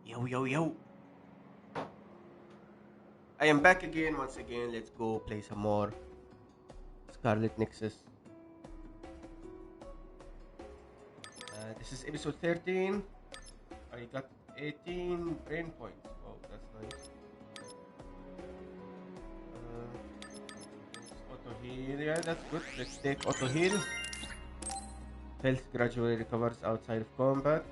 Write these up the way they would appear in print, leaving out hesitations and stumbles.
Yo, yo, yo. I am back again, once again. Let's go play some more Scarlet Nexus. This is episode 13. I got 18 brain points. Wow, that's nice. Auto heal. Yeah, that's good. Let's take auto heal. Health gradually recovers outside of combat.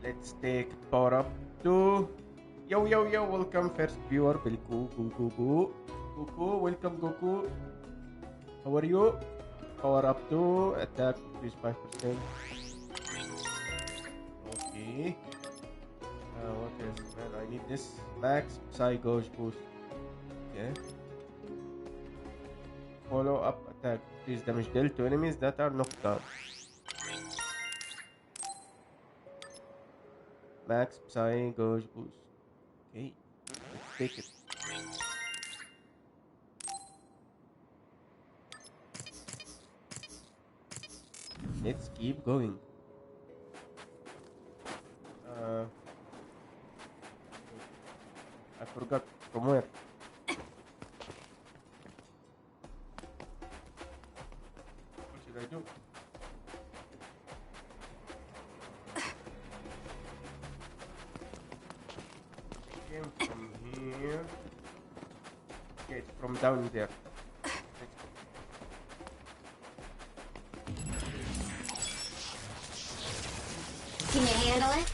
Let's take power up to. Yo, yo, yo, welcome first viewer, Bilku, Goku, welcome Goku. How are you? Power up to attack, increase 5%. Okay. What else? Man, I need this. Max, Psy, Gauge boost. Okay. Follow up attack, increase damage dealt to enemies that are knocked down. Max, Psy, Gauge boost. Okay, let's take it. Let's keep going. I forgot from where. What should I do? From here. Okay, it's from down there. Let's go. Can you handle it?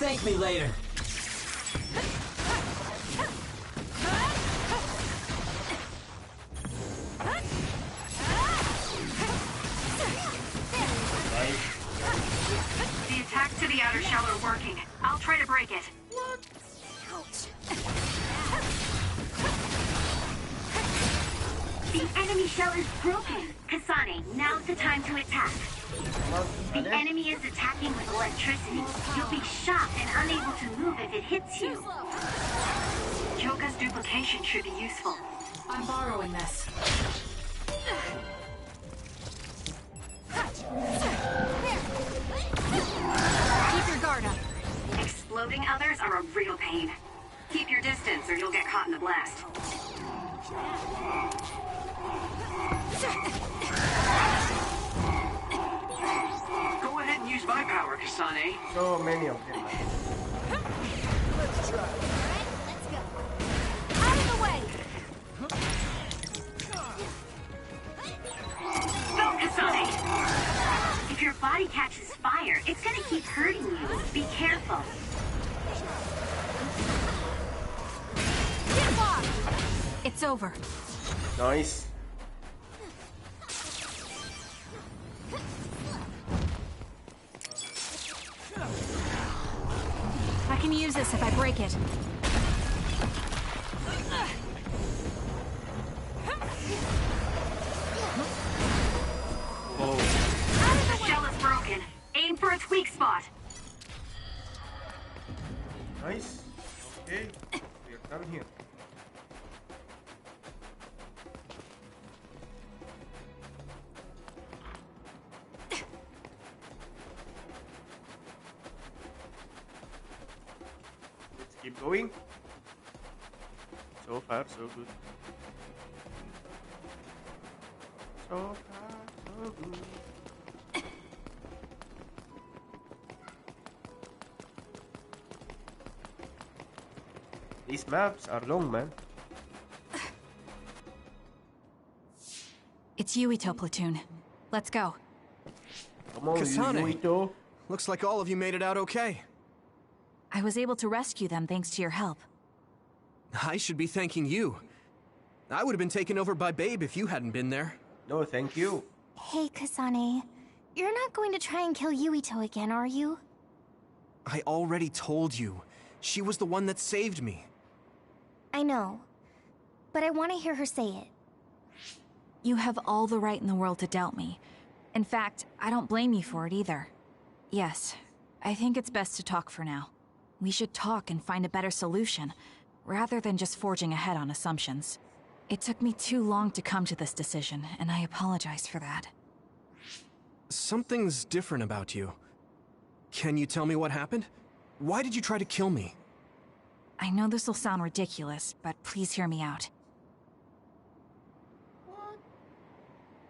Thank me later. The attack to the outer shell are working. I'll try to break it. What? Ouch. The enemy shell is broken. Kasane, now's the time to attack. The enemy is attacking with electricity. You'll be shocked and unable to move if it hits you. Kyoka's duplication should be useful. I'm borrowing this. Keep your guard up. Exploding others are a real pain. Keep your distance or you'll get caught in the blast. Go ahead and use my power, Kasane. So many of them. Let's try. Alright, let's go. Out of the way! Go, Kasane! If your body catches fire, it's gonna keep hurting you. Be careful. Get off! It's over. Nice. I can use this if I break it. Oh, The shell is broken. Aim for its weak spot. nice. Okay, we are done here. Let's keep going. So far, so good. So far, so good. These maps are long, man. It's Yuito platoon. Let's go. Come on, Kasane. Yuito. Looks like all of you made it out okay. I was able to rescue them thanks to your help. I should be thanking you. I would have been taken over by Babe if you hadn't been there. No, thank you. Hey, Kasane. You're not going to try and kill Yuito again, are you? I already told you. She was the one that saved me. I know. But I want to hear her say it. You have all the right in the world to doubt me. In fact, I don't blame you for it either. Yes, I think it's best to talk for now. We should talk and find a better solution, rather than just forging ahead on assumptions. It took me too long to come to this decision, and I apologize for that. Something's different about you. Can you tell me what happened? Why did you try to kill me? I know this will sound ridiculous, but please hear me out.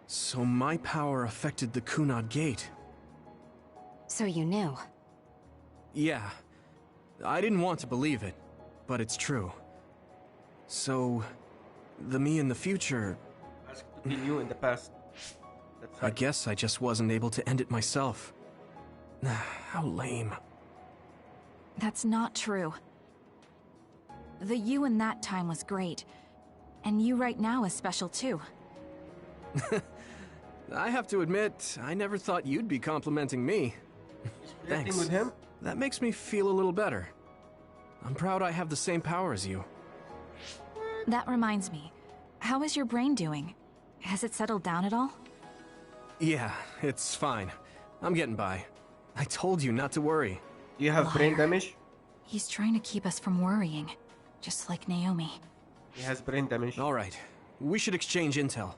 So my power affected the Kunad Gate. So you knew. Yeah. I didn't want to believe it, but it's true. So, the me in the future... Asked to kill you in the past. That's I guess I just wasn't able to end it myself. How lame. That's not true. The you in that time was great. And you right now is special too. I have to admit, I never thought you'd be complimenting me. Thanks. with him? That makes me feel a little better. I'm proud I have the same power as you. That reminds me. How is your brain doing? Has it settled down at all? Yeah, it's fine. I'm getting by. I told you not to worry. Do you have brain Liar. damage? He's trying to keep us from worrying. Just like Naomi. He has brain damage. All right. We should exchange intel.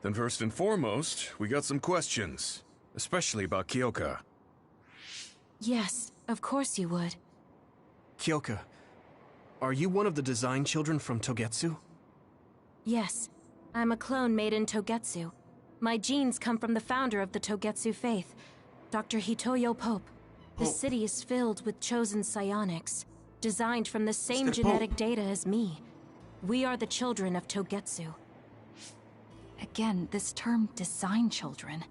Then first and foremost, we got some questions. Especially about Kyoka. Yes, of course you would. Kyoka, are you one of the design children from Togetsu? Yes. I'm a clone made in Togetsu. My genes come from the founder of the Togetsu faith, Dr. Hitoyo Pope. The city is filled with chosen psionics, designed from the same Mr. genetic Pope. data as me. We are the children of Togetsu. Again, this term design children.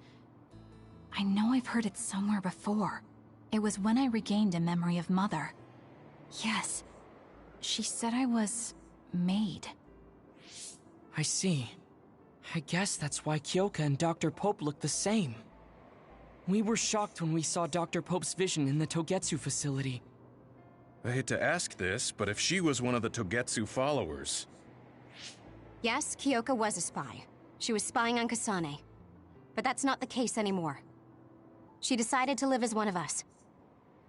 I know I've heard it somewhere before. It was when I regained a memory of Mother. Yes. She said I was... made. I see. I guess that's why Kyoka and Dr. Pope look the same. We were shocked when we saw Dr. Pope's vision in the Togetsu facility. I hate to ask this, but if she was one of the Togetsu followers... Yes, Kyoka was a spy. She was spying on Kasane. But that's not the case anymore. She decided to live as one of us.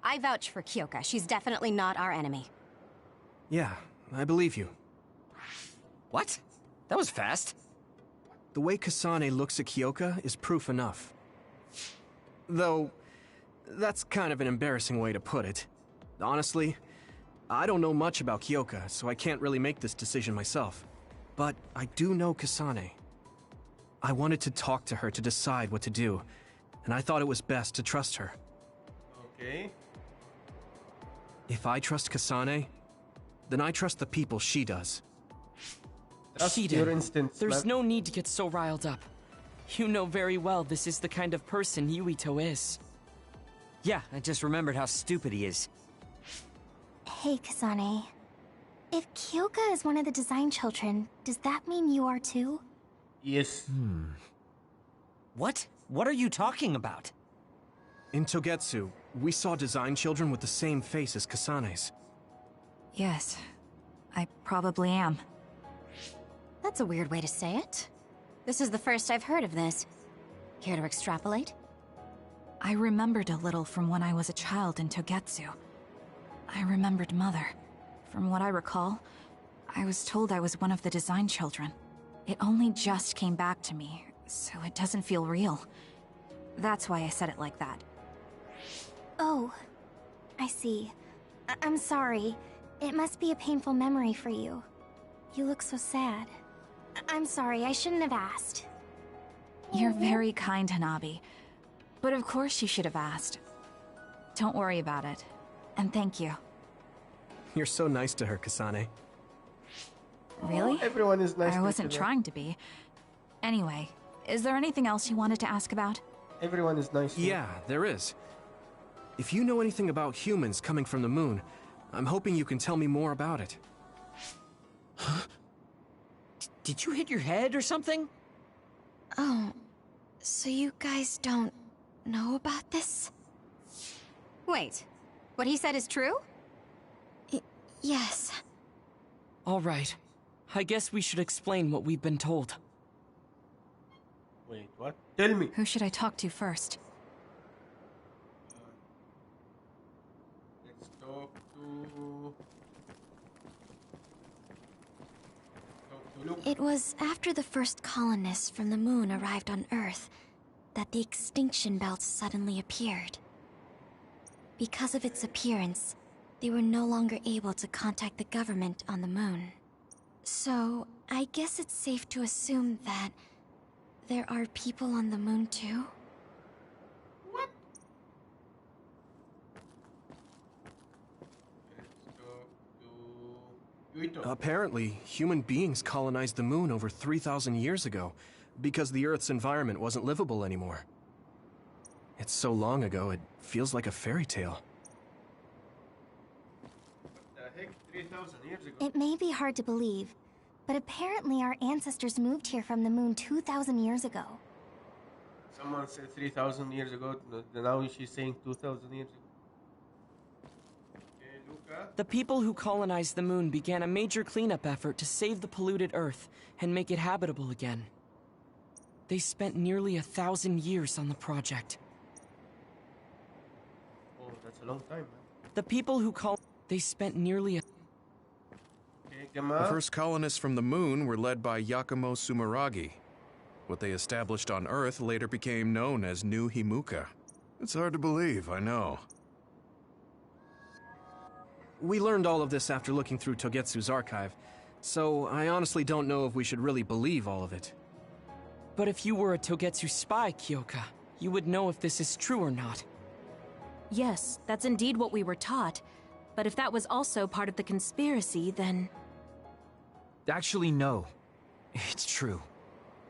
I vouch for Kyoka. She's definitely not our enemy. Yeah, I believe you. What? That was fast. The way Kasane looks at Kyoka is proof enough. Though, that's kind of an embarrassing way to put it. Honestly, I don't know much about Kyoka, so I can't really make this decision myself. But I do know Kasane. I wanted to talk to her to decide what to do, and I thought it was best to trust her. Okay. If I trust Kasane, then I trust the people she does. Trust Shiden, your instincts, there's man. no need to get so riled up. You know very well this is the kind of person Yuito is. Yeah, I just remembered how stupid he is. Hey, Kasane. If Kyoka is one of the design children, does that mean you are too? Yes. What? What are you talking about? In Togetsu, we saw design children with the same face as Kasane's. Yes. I probably am. That's a weird way to say it. This is the first I've heard of this. Care to extrapolate? I remembered a little from when I was a child in Togetsu. I remembered Mother. From what I recall, I was told I was one of the design children. It only just came back to me, so it doesn't feel real. That's why I said it like that. Oh, I see. I'm sorry. It must be a painful memory for you. You look so sad. I'm sorry, I shouldn't have asked. You're very kind, Hanabi. But of course you should have asked. Don't worry about it. And thank you. You're so nice to her, Kasane. Really? Everyone is nice. I to wasn't each other. trying to be. Anyway, is there anything else you wanted to ask about? Everyone is nice. Yeah, there is. If you know anything about humans coming from the moon, I'm hoping you can tell me more about it. Did you hit your head or something? Oh, so you guys don't know about this? Wait, what he said is true? Yes. All right. I guess we should explain what we've been told. Wait, what? Tell me. Who should I talk to first? Let's talk to... Luke. It was after the first colonists from the moon arrived on Earth that the extinction belts suddenly appeared. Because of its appearance, they were no longer able to contact the government on the moon. So, I guess it's safe to assume that there are people on the moon too? What? Apparently, human beings colonized the moon over 3,000 years ago because the Earth's environment wasn't livable anymore. It's so long ago, it feels like a fairy tale. What the heck? 3,000 years ago? It may be hard to believe, but apparently our ancestors moved here from the moon 2,000 years ago. Someone said 3,000 years ago, now she's saying 2,000 years ago. Okay, Luca? The people who colonized the moon began a major cleanup effort to save the polluted Earth and make it habitable again. They spent nearly 1,000 years on the project. Oh, that's a long time, man. The people who they spent nearly Okay, Gamma. The first colonists from the moon were led by Yakumo Sumeragi. What they established on Earth later became known as New Himuka. It's hard to believe, I know. We learned all of this after looking through Togetsu's archive, so I honestly don't know if we should really believe all of it. But if you were a Togetsu spy, Kyoka, you would know if this is true or not. Yes, that's indeed what we were taught. But if that was also part of the conspiracy, then... Actually, no. It's true.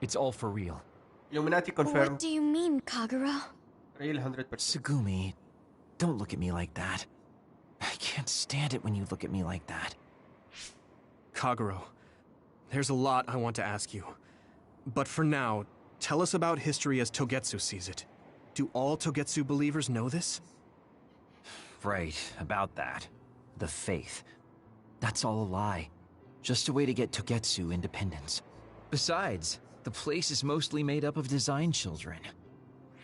It's all for real. Illuminati confirmed. What do you mean, Kagura? Real 100%. Tsugumi, don't look at me like that. I can't stand it when you look at me like that. Kaguro, there's a lot I want to ask you. But for now, tell us about history as Togetsu sees it. Do all Togetsu believers know this? Right, about that. The faith. That's all a lie. Just a way to get Togetsu independence. Besides, the place is mostly made up of design children.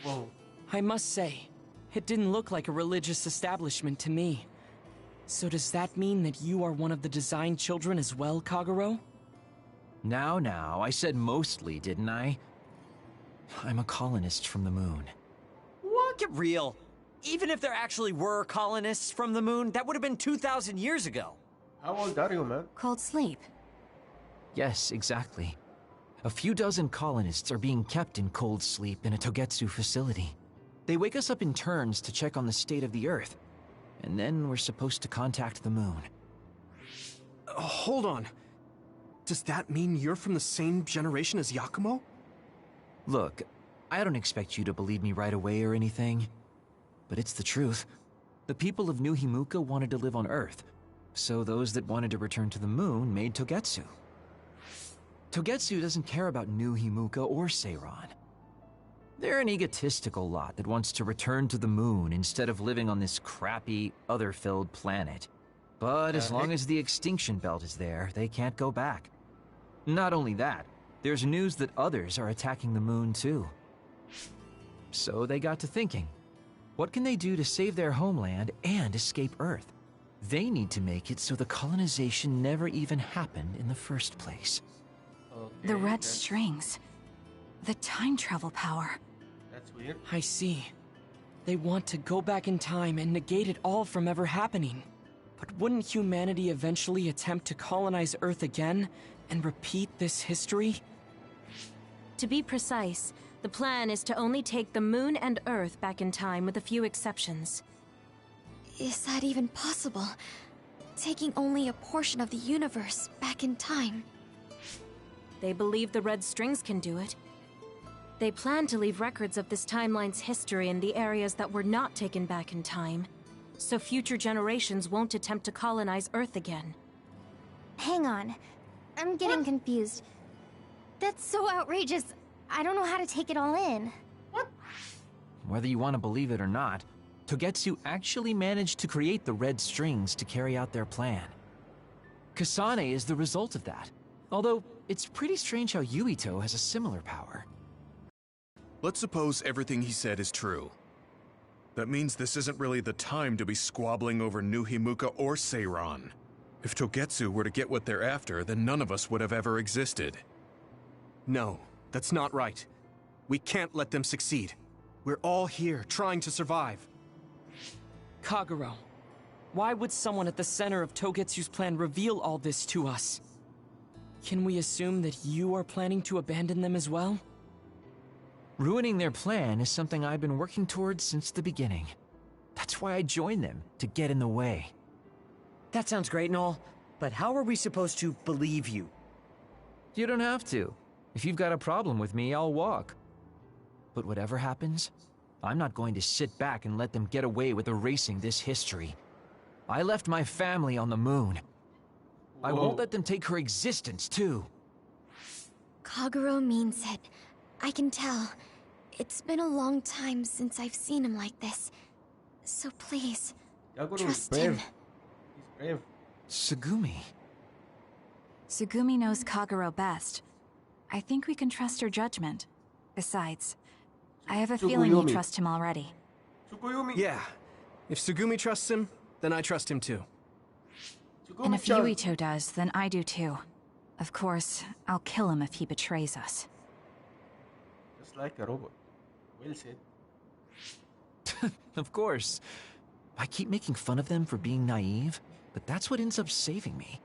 Whoa. I must say, it didn't look like a religious establishment to me. So does that mean that you are one of the design children as well, Kaguro? Now, I said mostly, didn't I? I'm a colonist from the moon. What? Get real. Even if there actually were colonists from the moon, that would have been 2,000 years ago. How old are you, man? Cold sleep. Yes, exactly. A few dozen colonists are being kept in cold sleep in a Togetsu facility. They wake us up in turns to check on the state of the Earth, and then we're supposed to contact the moon. Hold on. Does that mean you're from the same generation as Yakumo? Look, I don't expect you to believe me right away or anything, but it's the truth. The people of New Himuka wanted to live on Earth, so those that wanted to return to the moon made Togetsu. Togetsu doesn't care about New Himuka or Seiran. They're an egotistical lot that wants to return to the moon instead of living on this crappy, other-filled planet. But as long as the extinction belt is there, they can't go back. Not only that, there's news that others are attacking the moon too. So they got to thinking, what can they do to save their homeland and escape Earth? They need to make it so the colonization never even happened in the first place. The red strings. The time travel power. That's weird. I see. They want to go back in time and negate it all from ever happening. But wouldn't humanity eventually attempt to colonize Earth again and repeat this history? To be precise, the plan is to only take the moon and Earth back in time with a few exceptions. Is that even possible? Taking only a portion of the universe back in time. They believe the red strings can do it. They plan to leave records of this timeline's history in the areas that were not taken back in time, so future generations won't attempt to colonize Earth again. Hang on. I'm getting confused. That's so outrageous. I don't know how to take it all in. Whether you want to believe it or not, Togetsu actually managed to create the red strings to carry out their plan. Kasane is the result of that, although it's pretty strange how Yuito has a similar power. Let's suppose everything he said is true. That means this isn't really the time to be squabbling over New Himuka or Seiran. If Togetsu were to get what they're after, then none of us would have ever existed. No, that's not right. We can't let them succeed. We're all here trying to survive. Kagero, why would someone at the center of Togetsu's plan reveal all this to us? Can we assume that you are planning to abandon them as well? Ruining their plan is something I've been working towards since the beginning. That's why I joined them, to get in the way. That sounds great and all, but how are we supposed to believe you? You don't have to. If you've got a problem with me, I'll walk. But whatever happens, I'm not going to sit back and let them get away with erasing this history. I left my family on the moon. I won't let them take her existence, too. Kagero means it. I can tell. It's been a long time since I've seen him like this. So please, trust him. He's brave. Tsugumi. Tsugumi knows Kagero best. I think we can trust her judgment. Besides, I have a feeling you trust him already. Yeah. If Tsugumi trusts him, then I trust him too. And if Yuito does, then I do too. Of course, I'll kill him if he betrays us. Just like a robot. Well said. Of course. I keep making fun of them for being naive, but that's what ends up saving me.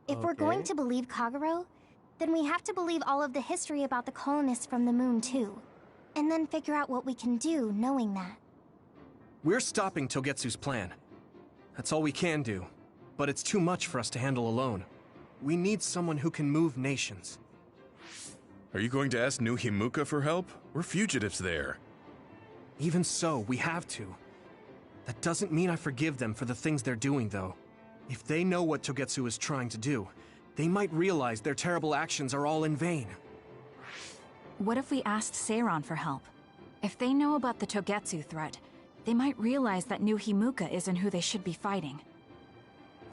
If we're going to believe Kagero, then we have to believe all of the history about the colonists from the moon too. And then figure out what we can do knowing that. We're stopping Togetsu's plan. That's all we can do. But it's too much for us to handle alone. We need someone who can move nations. Are you going to ask New Himuka for help? We're fugitives there. Even so, we have to. That doesn't mean I forgive them for the things they're doing, though. If they know what Togetsu is trying to do, they might realize their terrible actions are all in vain. What if we asked Seiran for help? If they know about the Togetsu threat, they might realize that New Himuka isn't who they should be fighting.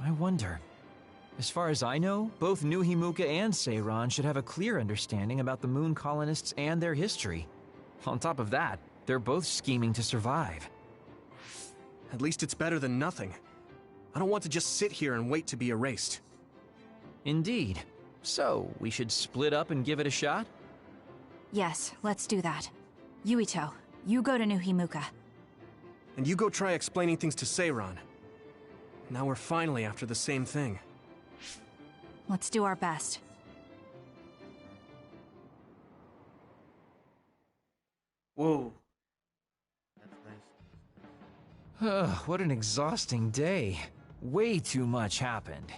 I wonder. As far as I know, both New Himuka and Seiran should have a clear understanding about the moon colonists and their history. On top of that, they're both scheming to survive. At least it's better than nothing. I don't want to just sit here and wait to be erased. Indeed. So, we should split up and give it a shot? Yes, let's do that. Yuito, you go to New Himuka. And you go try explaining things to Seiran. Now we're finally after the same thing. Let's do our best. Whoa. That's nice. What an exhausting day. Way too much happened.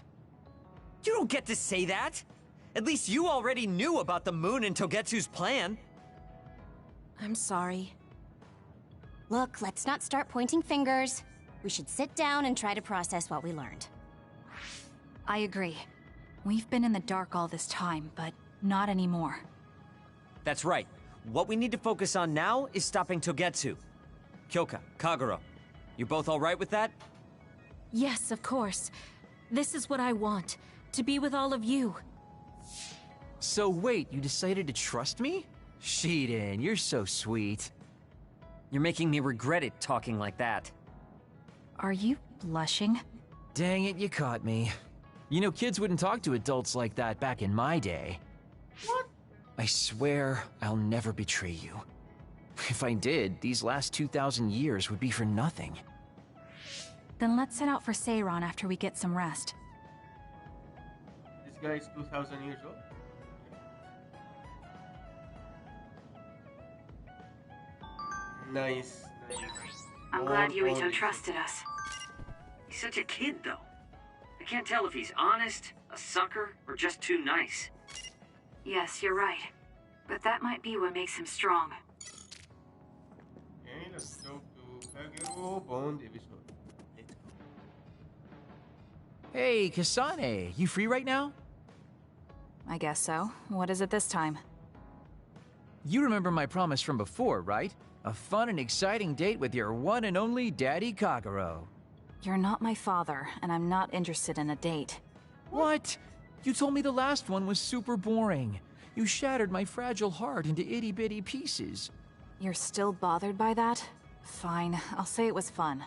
You don't get to say that! At least you already knew about the moon and Togetsu's plan. I'm sorry. Look, let's not start pointing fingers. We should sit down and try to process what we learned. I agree. We've been in the dark all this time, but not anymore. That's right. What we need to focus on now is stopping Togetsu. Kyoka, Kagero, you both all right with that? Yes, of course. This is what I want. To be with all of you. So wait, you decided to trust me? Shiden, you're so sweet. You're making me regret it talking like that. Are you blushing? Dang it, you caught me. You know, kids wouldn't talk to adults like that back in my day. What? I swear I'll never betray you. If I did, these last 2,000 years would be for nothing. Then let's head out for Seiran after we get some rest. This guy is 2,000 years old. Nice, nice. I'm glad Yuito trusted us. He's such a kid, though. I can't tell if he's honest, a sucker, or just too nice. Yes, you're right. But that might be what makes him strong. Okay, let's go to Kagero Bond episode. Let's go. Hey, Kasane, you free right now? I guess so. What is it this time? You remember my promise from before, right? A fun and exciting date with your one and only Daddy Kagero. You're not my father, and I'm not interested in a date. What? You told me the last one was super boring. You shattered my fragile heart into itty-bitty pieces. You're still bothered by that? Fine, I'll say it was fun.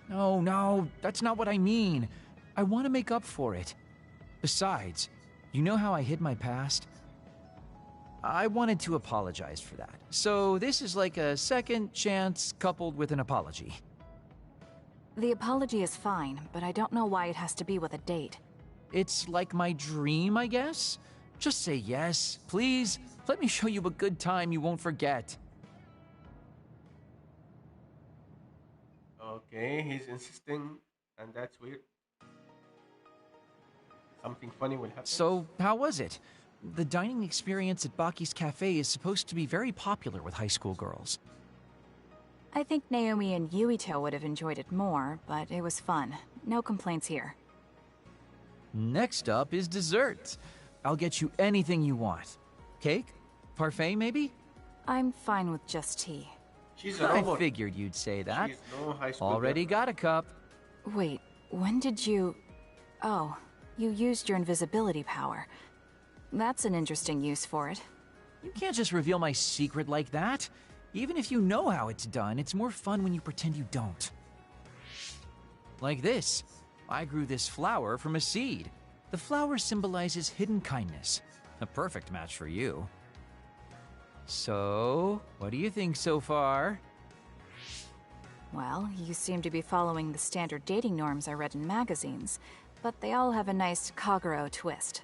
No, that's not what I mean. I want to make up for it. Besides, you know how I hid my past? I wanted to apologize for that. So this is like a second chance coupled with an apology. The apology is fine, but I don't know why it has to be with a date. It's like my dream, I guess? Just say yes, please. Let me show you a good time you won't forget. Okay, he's insisting, and that's weird. Something funny will happen. So, how was it? The dining experience at Baki's Cafe is supposed to be very popular with high school girls. I think Naomi and Yuito would have enjoyed it more, but it was fun. No complaints here. Next up is dessert. I'll get you anything you want. Cake? Parfait, maybe? I'm fine with just tea. She's a I robot. figured you'd say that. She's no high school Already girl. got a cup. Wait, when did you... Oh, you used your invisibility power. That's an interesting use for it. You can't just reveal my secret like that. Even if you know how it's done, it's more fun when you pretend you don't. Like this. I grew this flower from a seed. The flower symbolizes hidden kindness. A perfect match for you. So, what do you think so far? Well, you seem to be following the standard dating norms I read in magazines, but they all have a nice Kagero twist.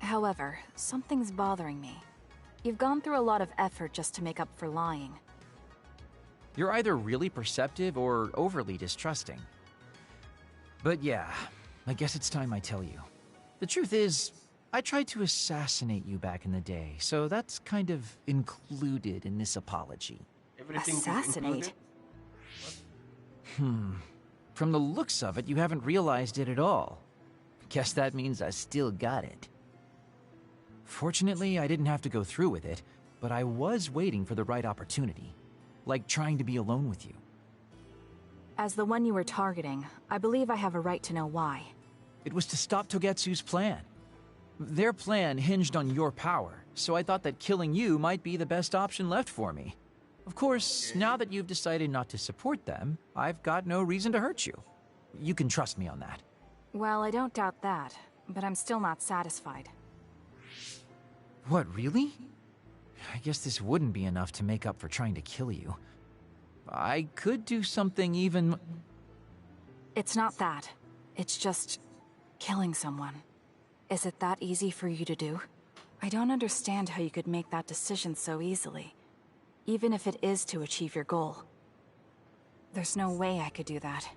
However, something's bothering me. You've gone through a lot of effort just to make up for lying. You're either really perceptive or overly distrusting. But yeah, I guess it's time I tell you. The truth is, I tried to assassinate you back in the day, so that's kind of included in this apology. Everything is Assassinate? included? From the looks of it, you haven't realized it at all. Guess that means I still got it. Fortunately, I didn't have to go through with it, but I was waiting for the right opportunity. Like trying to be alone with you. As the one you were targeting, I believe I have a right to know why. It was to stop Togetsu's plan. Their plan hinged on your power, so I thought that killing you might be the best option left for me. Of course, now that you've decided not to support them, I've got no reason to hurt you. You can trust me on that. Well, I don't doubt that, but I'm still not satisfied. What, really? I guess this wouldn't be enough to make up for trying to kill you. I could do something even... It's not that. It's just... killing someone. Is it that easy for you to do? I don't understand how you could make that decision so easily. Even if it is to achieve your goal. There's no way I could do that.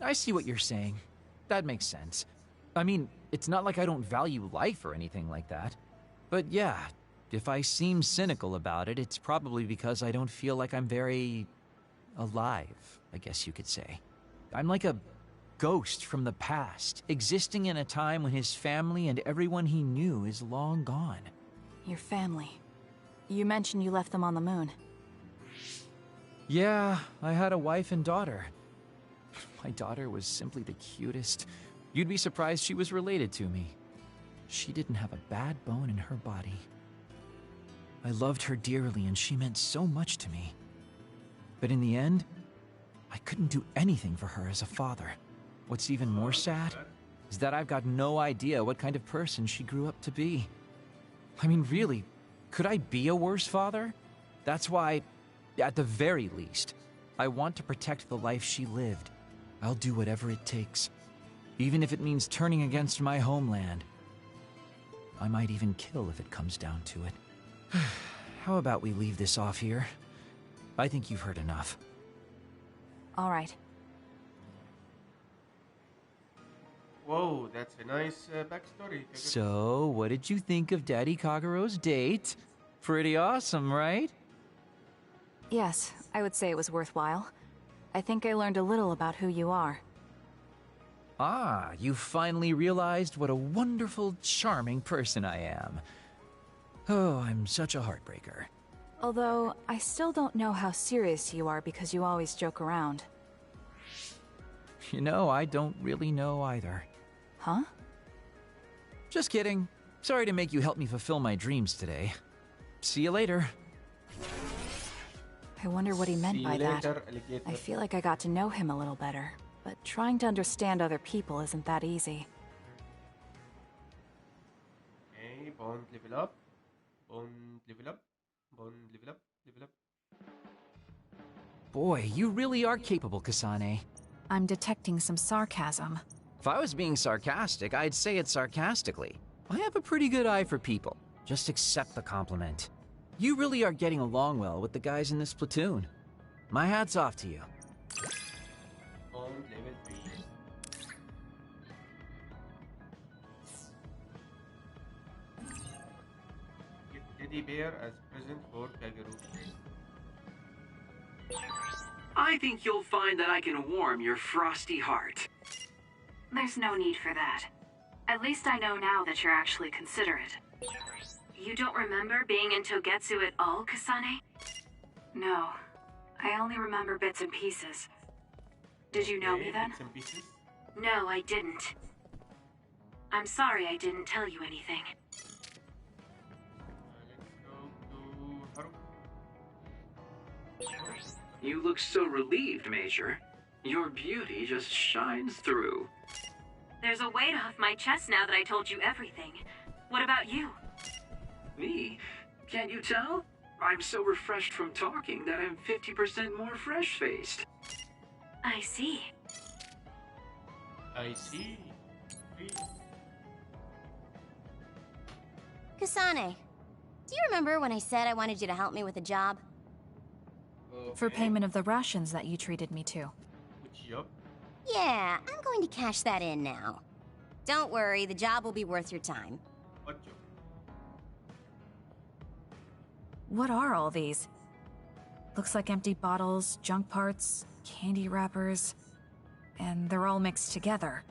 I see what you're saying. That makes sense. I mean, it's not like I don't value life or anything like that. But yeah, if I seem cynical about it, it's probably because I don't feel like I'm very... alive, I guess you could say. I'm like a ghost from the past, existing in a time when his family and everyone he knew is long gone. Your family. You mentioned you left them on the moon. Yeah, I had a wife and daughter. My daughter was simply the cutest. You'd be surprised she was related to me. She didn't have a bad bone in her body. I loved her dearly and she meant so much to me. But in the end, I couldn't do anything for her as a father. What's even more sad is that I've got no idea what kind of person she grew up to be. I mean, really, could I be a worse father? That's why, at the very least, I want to protect the life she lived. I'll do whatever it takes, even if it means turning against my homeland. I might even kill if it comes down to it. How about we leave this off here? I think you've heard enough. All right. Whoa, that's a nice backstory. So, what did you think of Daddy Kagero's date? Pretty awesome, right? Yes, I would say it was worthwhile. I think I learned a little about who you are. Ah, you finally realized what a wonderful, charming person I am. Oh, I'm such a heartbreaker. Although, I still don't know how serious you are because you always joke around. You know, I don't really know either. Huh? Just kidding. Sorry to make you help me fulfill my dreams today. See you later. I wonder what he meant by that. Alligator. I feel like I got to know him a little better, but trying to understand other people isn't that easy. Okay, Bond level up. Bond level up. Bond level up. Level up. Boy, you really are capable, Kasane. I'm detecting some sarcasm. If I was being sarcastic, I'd say it sarcastically. I have a pretty good eye for people. Just accept the compliment. You really are getting along well with the guys in this platoon. My hat's off to you. Bond level 3. Get teddy bear as present for Kagero. I think you'll find that I can warm your frosty heart. There's no need for that. At least I know now that you're actually considerate. You don't remember being in Togetsu at all, Kasane? No. I only remember bits and pieces. Did you know me then? Bits and pieces? No, I didn't. I'm sorry I didn't tell you anything. Let's go to Haru. You look so relieved, Major. Your beauty just shines through. There's a weight off my chest now that I told you everything. What about you? Me? Can't you tell? I'm so refreshed from talking that I'm 50% more fresh-faced. I see. I see. Kasane, do you remember when I said I wanted you to help me with a job? Okay. For payment of the rations that you treated me to. Which job? Yeah, I'm going to cash that in now. Don't worry, the job will be worth your time. What job? What are all these? Looks like empty bottles, junk parts, candy wrappers, and they're all mixed together.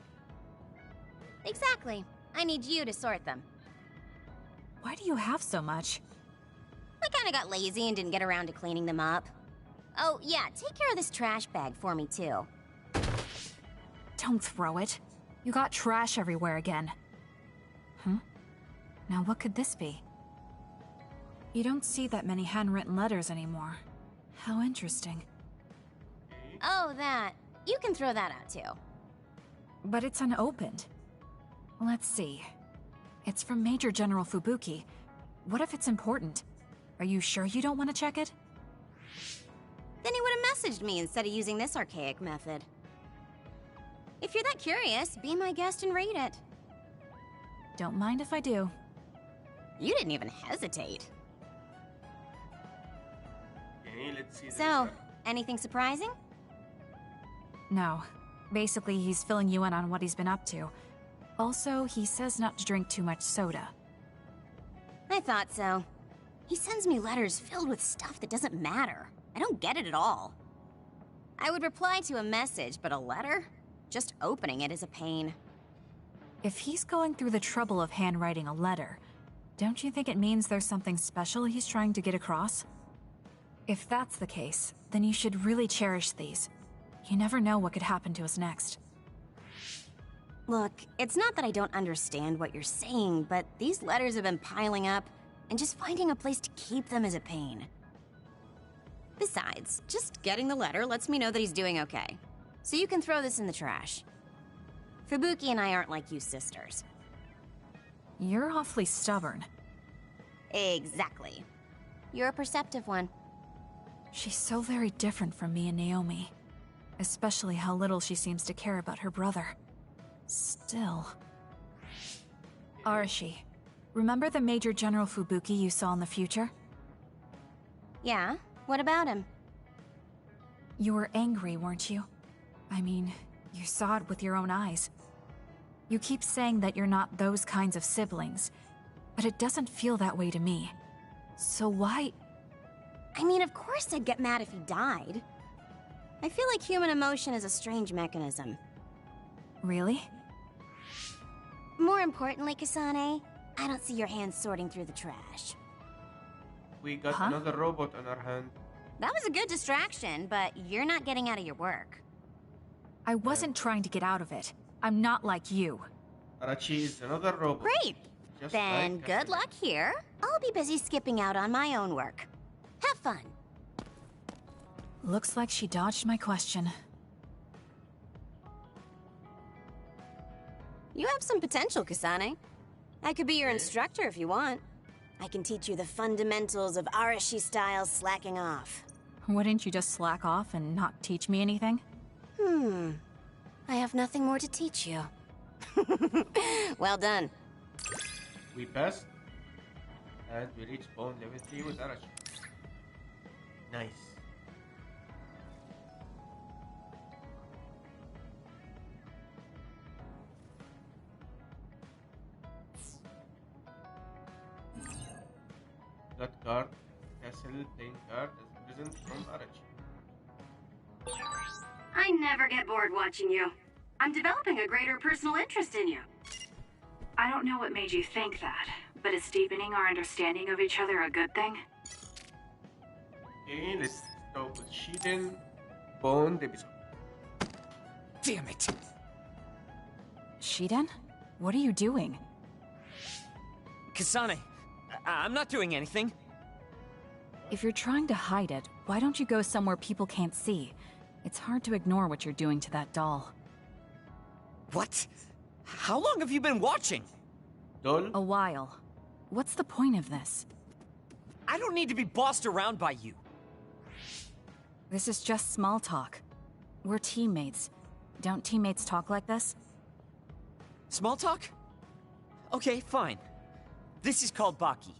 Exactly. I need you to sort them. Why do you have so much? I kinda got lazy and didn't get around to cleaning them up. Oh, yeah, take care of this trash bag for me, too. Don't throw it. You got trash everywhere again. Now what could this be? You don't see that many handwritten letters anymore. How interesting. Oh, that. You can throw that out, too. But it's unopened. Let's see. It's from Major General Fubuki. What if it's important? Are you sure you don't want to check it? Then he would have messaged me instead of using this archaic method. If you're that curious, be my guest and read it. Don't mind if I do. You didn't even hesitate. Okay, let's see. So, anything surprising? No. Basically, he's filling you in on what he's been up to. Also, he says not to drink too much soda. I thought so. He sends me letters filled with stuff that doesn't matter. I don't get it at all. I would reply to a message, but a letter? Just opening it is a pain. If he's going through the trouble of handwriting a letter, don't you think it means there's something special he's trying to get across? If that's the case, then you should really cherish these. You never know what could happen to us next. Look, it's not that I don't understand what you're saying, but these letters have been piling up, and just finding a place to keep them is a pain. Besides, just getting the letter lets me know that he's doing okay. So you can throw this in the trash. Fubuki and I aren't like you sisters. You're awfully stubborn. Exactly. You're a perceptive one. She's so very different from me and Naomi. Especially how little she seems to care about her brother. Still... Arashi, remember the Major General Fubuki you saw in the future? Yeah? What about him? You were angry, weren't you? I mean, you saw it with your own eyes. You keep saying that you're not those kinds of siblings, but it doesn't feel that way to me. So why... I mean, of course I'd get mad if he died. I feel like human emotion is a strange mechanism. Really? More importantly, Kasane, I don't see your hands sorting through the trash. We got another robot on our hand. That was a good distraction, but you're not getting out of your work. I wasn't trying to get out of it. I'm not like you. Arachi is another robot. Great! Just Then like good luck here. I'll be busy skipping out on my own work. Have fun. Looks like she dodged my question. You have some potential, Kasane. I could be your instructor if you want. I can teach you the fundamentals of Arashi-style slacking off. Wouldn't you just slack off and not teach me anything? I have nothing more to teach you. Well done. We passed. And we reached bone level 3 with Arashi. Nice. That card, Castle playing card, is present from Arashi. I never get bored watching you. I'm developing a greater personal interest in you. I don't know what made you think that, but is deepening our understanding of each other a good thing? Okay, let's start with Shiden, Bone, episode. Damn it! Shiden? What are you doing? Kasane, I'm not doing anything. If you're trying to hide it, why don't you go somewhere people can't see? It's hard to ignore what you're doing to that doll. What? How long have you been watching? Doll? A while. What's the point of this? I don't need to be bossed around by you. This is just small talk. We're teammates. Don't teammates talk like this? Small talk? Okay, fine. This is called Baki.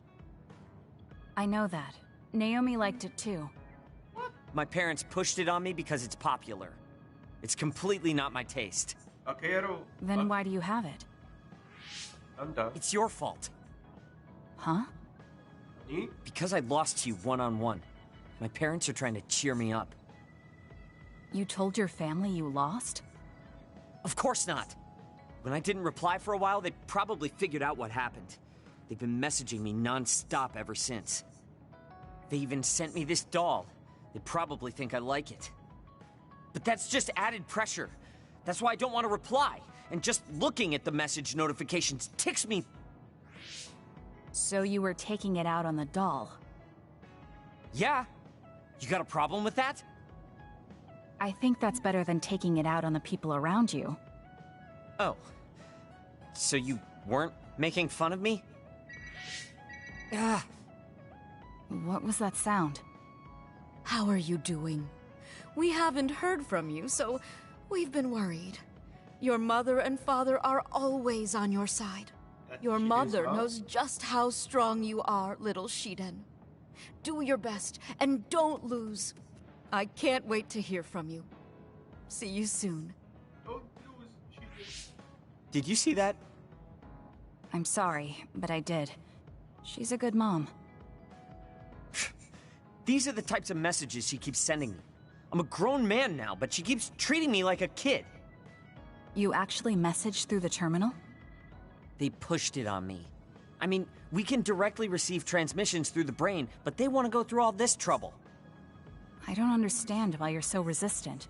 I know that. Naomi liked it too. My parents pushed it on me because it's popular. It's completely not my taste. Okay, then why do you have it? I'm done. It's your fault. Huh? Because I lost to you one-on-one. My parents are trying to cheer me up. You told your family you lost? Of course not. When I didn't reply for a while, they probably figured out what happened. They've been messaging me non-stop ever since. They even sent me this doll. They probably think I like it. But that's just added pressure. That's why I don't want to reply. And just looking at the message notifications ticks me. So you were taking it out on the doll? Yeah. You got a problem with that? I think that's better than taking it out on the people around you. Oh. So you weren't making fun of me? What was that sound? How are you doing? We haven't heard from you, so we've been worried. Your mother and father are always on your side. Your mother knows just how strong you are, little Shiden. Do your best, and don't lose. I can't wait to hear from you. See you soon. Did you see that? I'm sorry, but I did. She's a good mom. These are the types of messages she keeps sending me. I'm a grown man now, but she keeps treating me like a kid. You actually messaged through the terminal? They pushed it on me. I mean, we can directly receive transmissions through the brain, but they want to go through all this trouble. I don't understand why you're so resistant.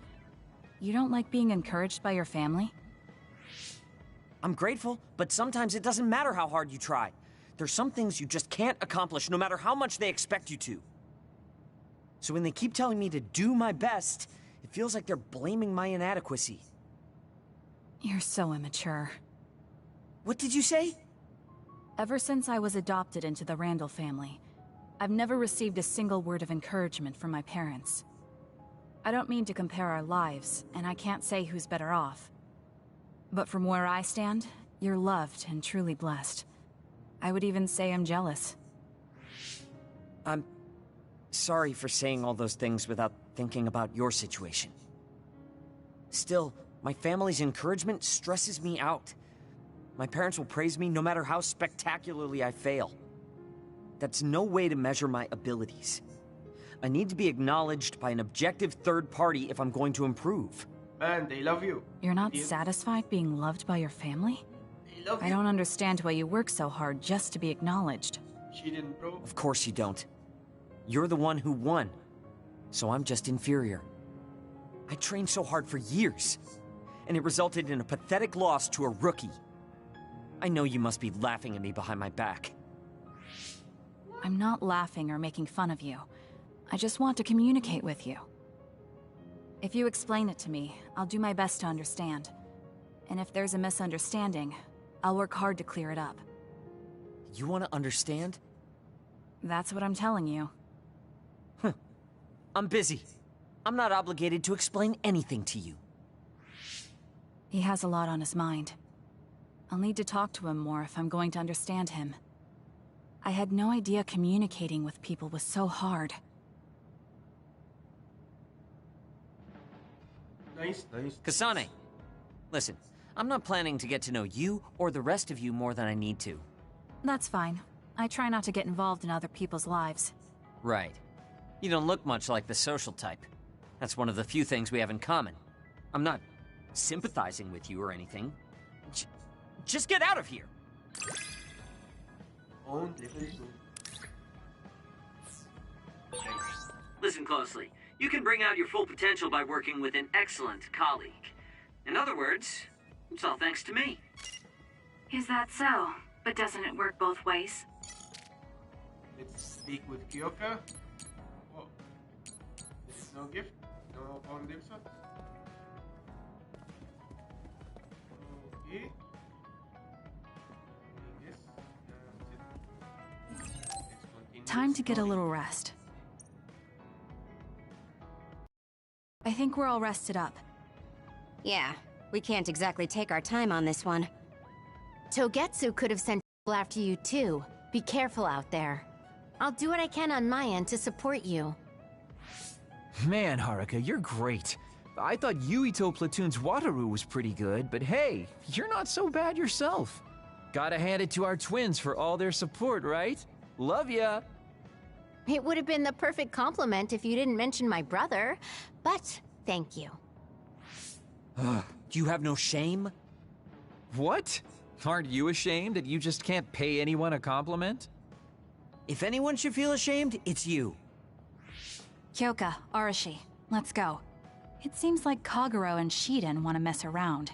You don't like being encouraged by your family? I'm grateful, but sometimes it doesn't matter how hard you try. There's some things you just can't accomplish no matter how much they expect you to. So when they keep telling me to do my best, it feels like they're blaming my inadequacy. You're so immature. What did you say? Ever since I was adopted into the Randall family, I've never received a single word of encouragement from my parents. I don't mean to compare our lives, and I can't say who's better off. But from where I stand, you're loved and truly blessed. I would even say I'm jealous. I'm sorry for saying all those things without thinking about your situation. Still, my family's encouragement stresses me out. My parents will praise me no matter how spectacularly I fail. That's no way to measure my abilities. I need to be acknowledged by an objective third party if I'm going to improve. Man, they love you. You're not satisfied being loved by your family? They love I don't understand why you work so hard just to be acknowledged. She didn't, bro. Of course you don't. You're the one who won, so I'm just inferior. I trained so hard for years, and it resulted in a pathetic loss to a rookie. I know you must be laughing at me behind my back. I'm not laughing or making fun of you. I just want to communicate with you. If you explain it to me, I'll do my best to understand. And if there's a misunderstanding, I'll work hard to clear it up. You want to understand? That's what I'm telling you. I'm busy. I'm not obligated to explain anything to you. He has a lot on his mind. I'll need to talk to him more if I'm going to understand him. I had no idea communicating with people was so hard. Nice. Kasane, listen, I'm not planning to get to know you or the rest of you more than I need to. That's fine. I try not to get involved in other people's lives. Right. You don't look much like the social type. That's one of the few things we have in common. I'm not sympathizing with you or anything. Just get out of here! Listen closely. You can bring out your full potential by working with an excellent colleague. In other words, it's all thanks to me. Is that so? But doesn't it work both ways? Let's speak with Kyoka. Whoa. There's no gift? No phone gift? Okay. Time to get a little rest. I think we're all rested up. Yeah, we can't exactly take our time on this one. Togetsu could have sent people after you too. Be careful out there. I'll do what I can on my end to support you. Man, Haruka, you're great. I thought Yuito Platoon's Wataru was pretty good, but hey, you're not so bad yourself. Gotta hand it to our twins for all their support, right? Love ya! It would have been the perfect compliment if you didn't mention my brother, but thank you. Do you have no shame? What? Aren't you ashamed that you just can't pay anyone a compliment? If anyone should feel ashamed, it's you. Kyoka, Arashi, let's go. It seems like Kagero and Shiden want to mess around.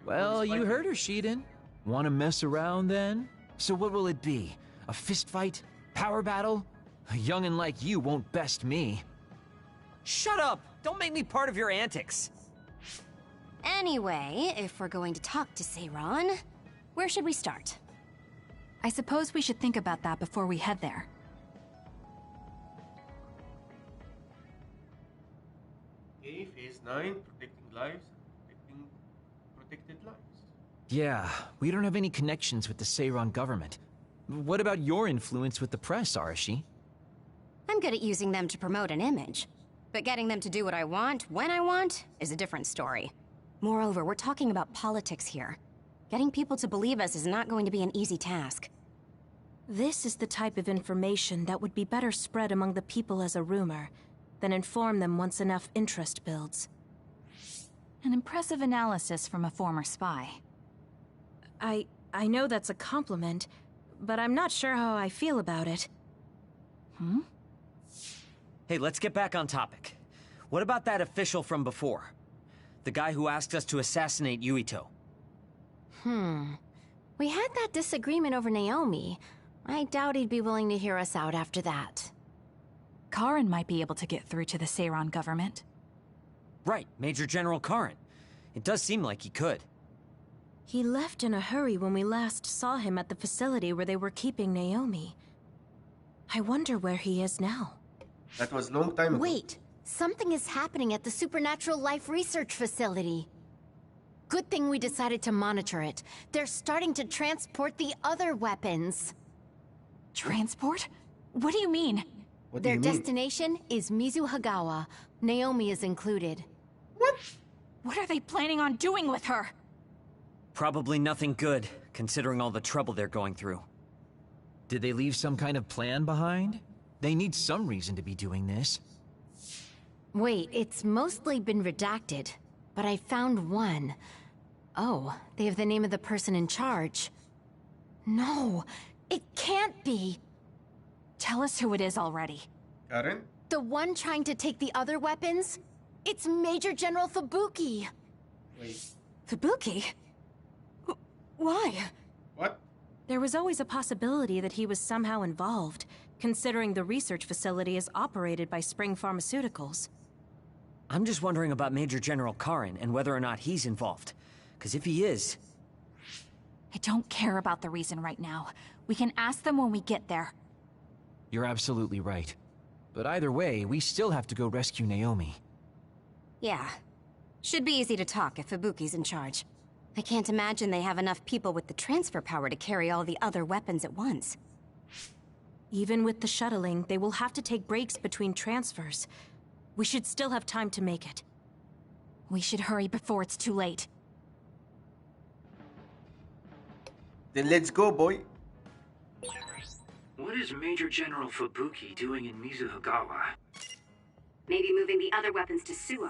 Well, you heard her, Shiden. Want to mess around, then? So what will it be? A fist fight? Power battle? A youngin' like you won't best me. Shut up! Don't make me part of your antics! Anyway, if we're going to talk to Seiran, where should we start? I suppose we should think about that before we head there. Okay, phase 9, protecting lives, protected lives. Yeah, we don't have any connections with the Seiran government. What about your influence with the press, Arashi? I'm good at using them to promote an image. But getting them to do what I want, when I want, is a different story. Moreover, we're talking about politics here. Getting people to believe us is not going to be an easy task. This is the type of information that would be better spread among the people as a rumor, than inform them once enough interest builds. An impressive analysis from a former spy. I know that's a compliment, but I'm not sure how I feel about it. Hey, let's get back on topic. What about that official from before? The guy who asked us to assassinate Yuito. We had that disagreement over Naomi. I doubt he'd be willing to hear us out after that. Karin might be able to get through to the Seiran government. Right, Major General Karin. It does seem like he could. He left in a hurry when we last saw him at the facility where they were keeping Naomi. I wonder where he is now. That was long time ago. Wait, something is happening at the Supernatural Life Research Facility. Good thing we decided to monitor it. They're starting to transport the other weapons. Transport? What do you mean? Their destination is Mizuhagawa. Naomi is included. What? What are they planning on doing with her? Probably nothing good, considering all the trouble they're going through. Did they leave some kind of plan behind? They need some reason to be doing this. Wait, it's mostly been redacted, but I found one. Oh, they have the name of the person in charge. No, it can't be. Tell us who it is already. Karen? The one trying to take the other weapons? It's Major General Fubuki. Wait. Fubuki? Why? What? There was always a possibility that he was somehow involved, considering the research facility is operated by Spring Pharmaceuticals. I'm just wondering about Major General Karin and whether or not he's involved. Because if he is... I don't care about the reason right now. We can ask them when we get there. You're absolutely right. But either way, we still have to go rescue Naomi. Yeah. Should be easy to talk if Ibuki's in charge. I can't imagine they have enough people with the transfer power to carry all the other weapons at once. Even with the shuttling, they will have to take breaks between transfers. We should still have time to make it. We should hurry before it's too late. Then let's go, boy. What is Major General Fubuki doing in Mizuhagawa? Maybe moving the other weapons to Suo.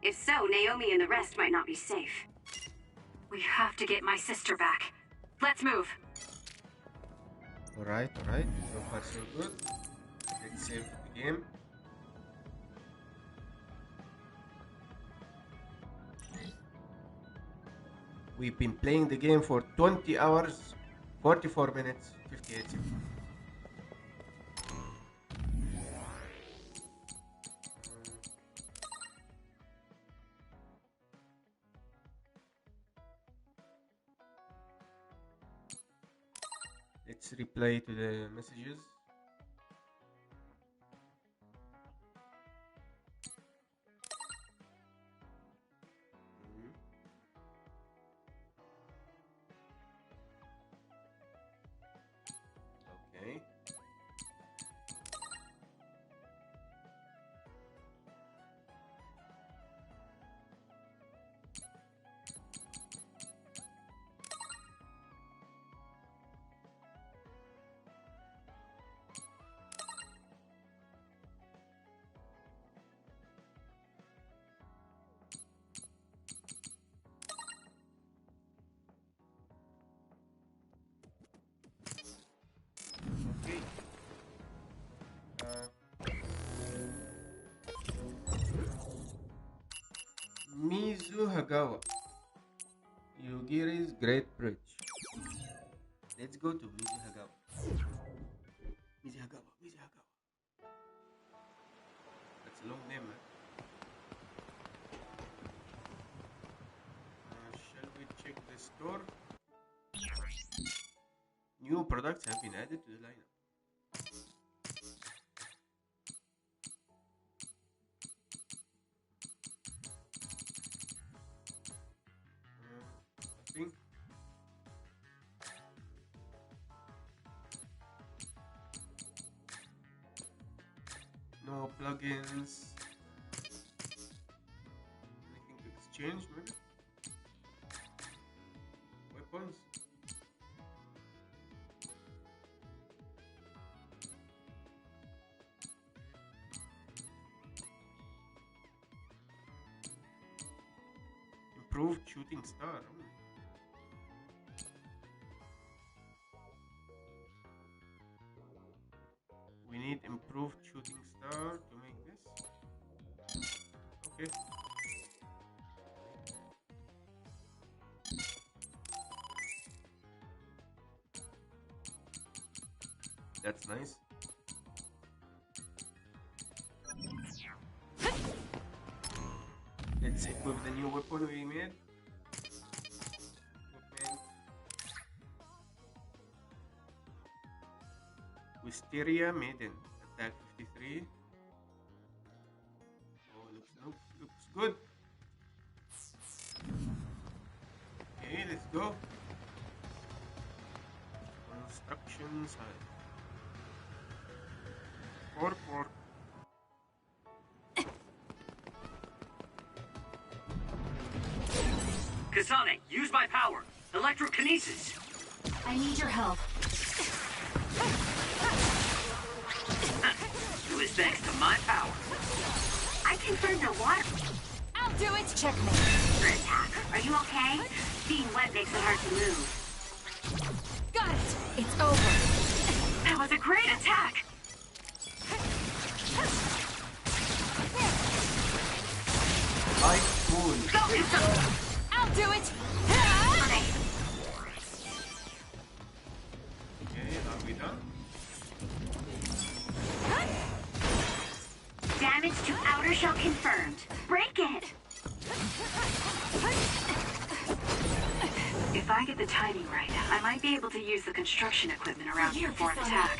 If so, Naomi and the rest might not be safe. We have to get my sister back. Let's move. Alright. So far so good. Let's save the game. We've been playing the game for 20 hours, 44 minutes, 58 seconds. Let's reply to the messages. Okay. Mizuhagawa, Yugiri's Great Bridge. Let's go to Mizuhagawa. Mizuhagawa. That's a long name, man. Shall we check the store? New products have been added to the lineup. No plugins. Anything to exchange, maybe? Weapons? Improved shooting star. We need improved shooting star to make this. Okay. That's nice. Let's equip the new weapon we made. Equipment. Wisteria Maiden. Attack 53. Oh, looks good. Okay, let's go. Construction site. Pork. Kasane, use my power! Electrokinesis! I need your help. It was thanks to my power. I confirmed the water. I'll do it! Checkmate. For attack. Are you okay? Being wet makes it hard to move. Got it! It's over. That was a great attack! Ice pool. Go, Kasane! I'll do it! Okay, are we done? Damage to outer shell confirmed. Break it! If I get the timing right, I might be able to use the construction equipment around here for an attack.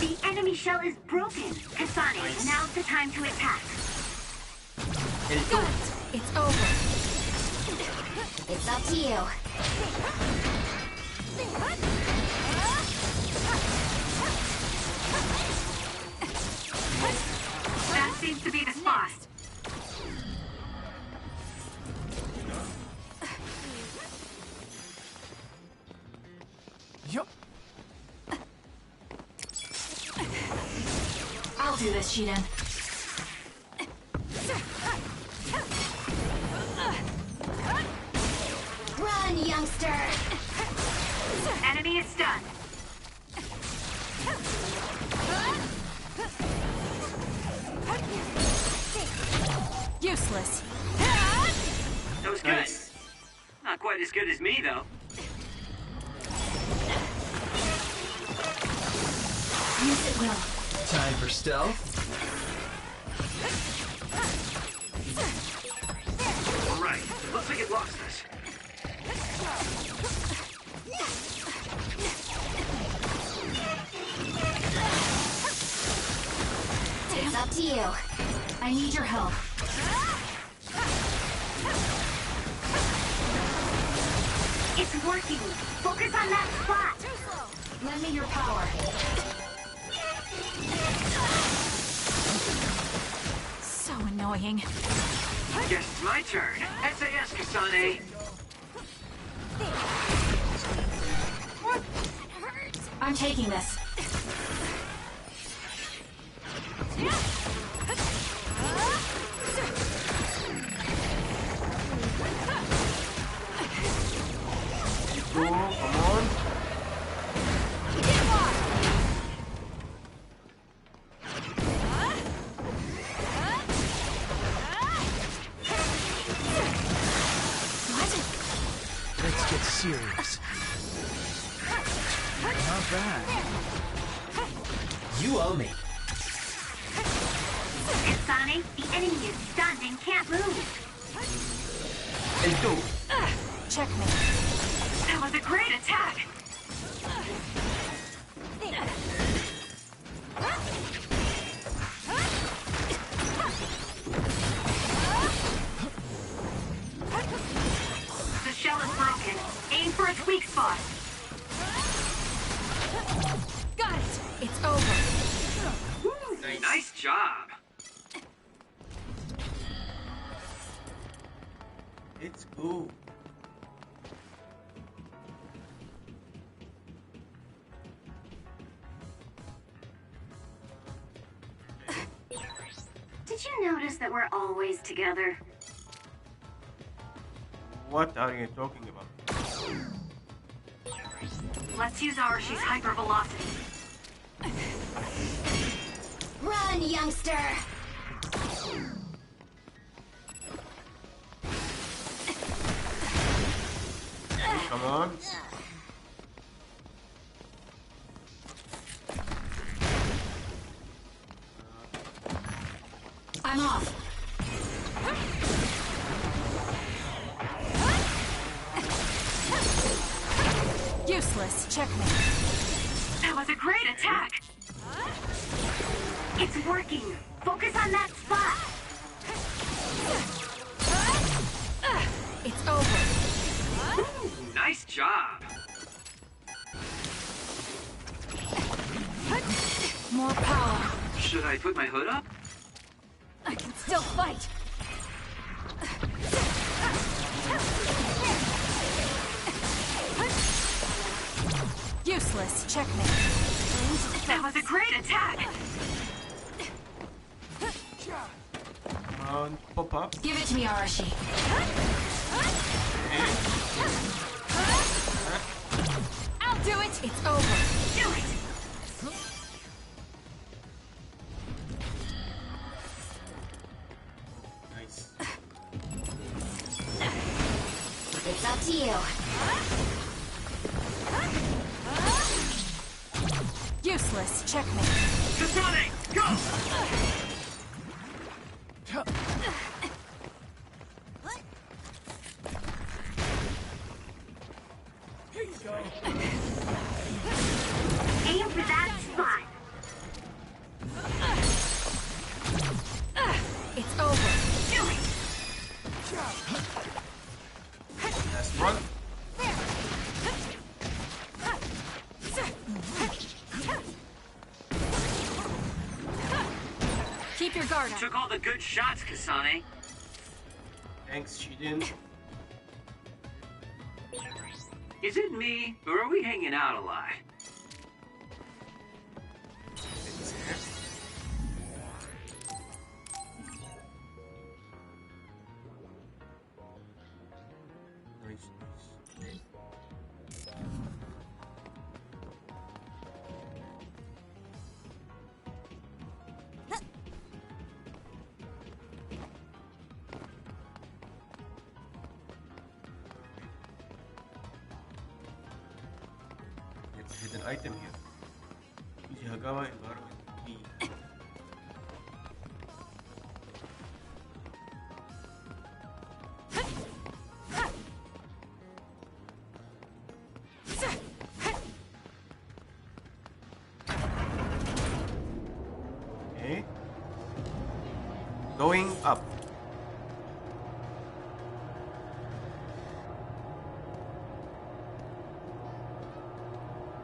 The enemy shell is broken. Kasane, now's the time to attack. Good. It's over. It's up to you. That seems to be the spot. Yup. I'll do this, Shiden. Run, youngster! Enemy is stunned. Useless. That was good. Nice. Not quite as good as me, though. Use it well. Time for stealth. All right. Looks like it lost us. It's up to you. I need your help. It's working. Focus on that spot. Lend me your power. So annoying. Guess it's my turn. SAS, Kasane. I'm taking this. Go, come on. Let's get serious. Not bad. You owe me. Kasane, the enemy is stunned and can't move. And two. Checkmate. That was a great attack. The shell is broken. Aim for its weak spot. Got it. It's over. Nice job. It's cool. Did you notice that we're always together? What are you talking about? Let's use Arashi's hypervelocity. Run, youngster! Come on. I'm off. Useless. Checkmate. That was a great attack. It's working. Focus on that spot. It's over. Nice job. More power. Should I put my hood up? I can still fight. Useless. Checkmate. That was a great attack. Come on, pop up. Give it to me, Arashi. I'll do it. It's over. Do it. Nice. It's up to you. Useless. Checkmate. Kasane, go! Keep your guard up. Took all the good shots, Kasane. Thanks, she didn't. Is it me, or are we hanging out a lot? There's an item here. Use Hagawa environment key. Okay. Going up.